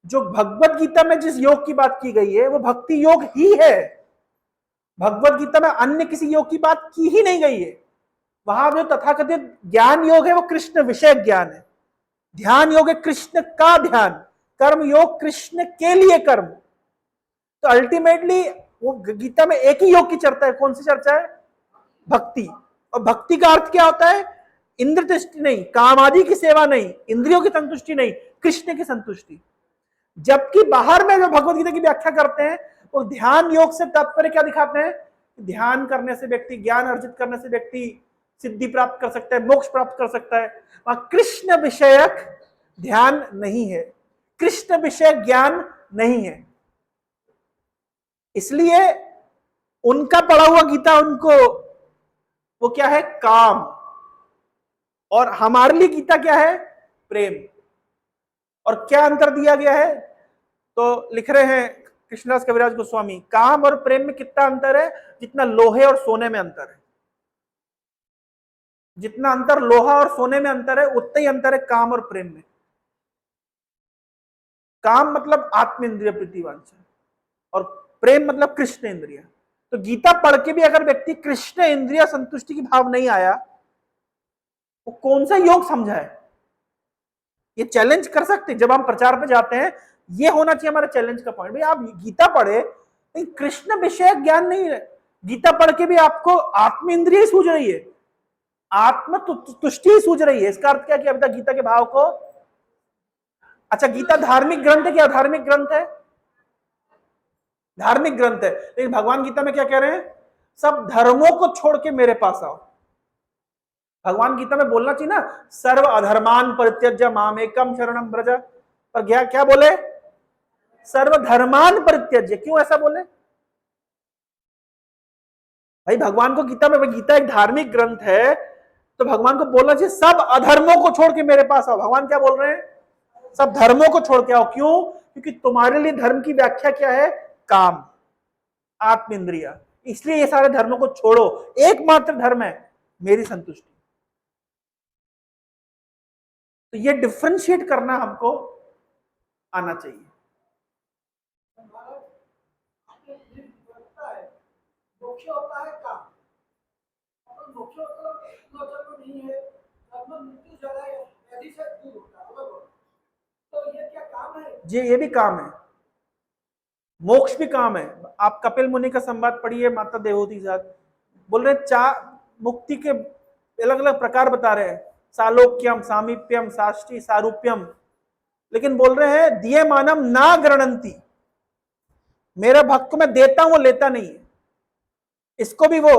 जो भगवत गीता में जिस योग की बात की गई है वो भक्ति योग ही है। भगवत गीता में अन्य किसी योग की बात की ही नहीं गई है। वहां जो तथाकथित ज्ञान योग है वो कृष्ण विषय ज्ञान है, ध्यान योग है कृष्ण का ध्यान, कर्म योग कृष्ण के लिए कर्म। तो अल्टीमेटली वो गीता में एक ही योग की चर्चा है। कौन सी चर्चा है? भक्ति। और भक्ति का अर्थ क्या होता है? इंद्र तुष्टि नहीं, काम आदि की सेवा नहीं, इंद्रियों की संतुष्टि नहीं, कृष्ण की संतुष्टि। जबकि बाहर में जो भगवत गीता की व्याख्या करते हैं वो ध्यान योग से तात्पर्य क्या दिखाते हैं? ध्यान करने से व्यक्ति, ज्ञान अर्जित करने से व्यक्ति सिद्धि प्राप्त कर सकता है, मोक्ष प्राप्त कर सकता है। वहां कृष्ण विषयक ध्यान नहीं है, कृष्ण विषय ज्ञान नहीं है। इसलिए उनका पढ़ा हुआ गीता उनको वो क्या है? काम। और हमारे लिए गीता क्या है? प्रेम। और क्या अंतर दिया गया है? तो लिख रहे हैं कृष्णदास कविराज गोस्वामी, काम और प्रेम में कितना अंतर है? जितना लोहे और सोने में अंतर है। जितना अंतर लोहा और सोने में अंतर है उतना ही अंतर है काम और प्रेम में। काम मतलब आत्म इंद्रिय प्रीतिवांछा और प्रेम मतलब कृष्ण इंद्रिय। तो गीता पढ़ के भी अगर व्यक्ति कृष्ण इंद्रिय संतुष्टि की भाव नहीं आया वो कौन सा योग समझा है? ये चैलेंज कर सकते जब हम प्रचार पे जाते हैं, ये होना चाहिए हमारा चैलेंज का पॉइंट। भाई आप गीता पढ़े लेकिन कृष्ण विषय ज्ञान नहीं है। गीता पढ़ के भी आपको आत्म इंद्रिय सूझ रही है, आत्म तुष्टि सूझ रही है। इसका अर्थ क्या कि अभी तक गीता के भाव को, अच्छा गीता धार्मिक ग्रंथ है क्या? धार्मिक ग्रंथ है, धार्मिक ग्रंथ है। लेकिन भगवान गीता में क्या कह रहे हैं? सब धर्मों को छोड़ के मेरे पास आओ। भगवान गीता में बोलना चाहिए ना, सर्व अधर्मान परित्यज्य मामेकम शरणम व्रज। पर क्या बोले? सर्व धर्मान परित्यज्य। क्यों ऐसा बोले भाई? भगवान को गीता में, गीता एक धार्मिक ग्रंथ है तो भगवान को बोलना चाहिए सब अधर्मों को छोड़ के मेरे पास आओ। भगवान क्या बोल रहे हैं? सब धर्मों को छोड़ के आओ। क्यों? क्योंकि तुम्हारे लिए धर्म की व्याख्या क्या है? काम, आत्म इंद्रिया। इसलिए ये सारे धर्मों को छोड़ो, एकमात्र धर्म है मेरी संतुष्टि। तो ये डिफरेंशिएट करना हमको आना चाहिए। मोक्ष होता है काम, और मोक्ष मतलब नहीं है धर्म मृत्यु जरा यदि से दूर होता है। तो ये क्या काम है? ये भी काम है, मोक्ष भी काम है। आप कपिल मुनि का संवाद पढ़िए माता देवहूति के साथ, बोल रहे चार मुक्ति के अलग अलग प्रकार बता रहे हैं, सालोक्यम, सामीप्यम, साष्टी, सारूप्यम। लेकिन बोल रहे हैं दिए मानम ना गृणंती, मेरा भक्त को मैं देता हूं वो लेता नहीं है। इसको भी वो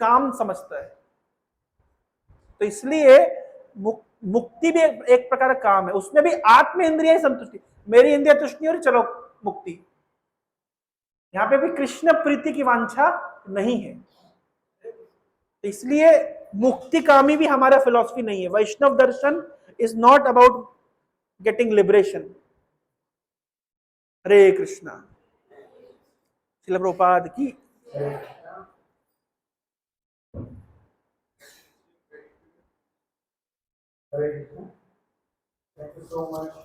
काम समझता है। तो इसलिए मुक्ति भी एक प्रकार का काम है, उसमें भी आत्म इंद्रिय संतुष्टि। मेरी इंद्रिय तुष्टि हो रही, चलो मुक्ति। यहां पे भी कृष्ण प्रीति की वांछा नहीं है। तो इसलिए मुक्तिकामी भी हमारा फिलॉसफी नहीं है। Vaishnava darshan is not about getting liberation. Hare Krishna. Srila Prabhupada की। Hare Krishna. Thank you so much.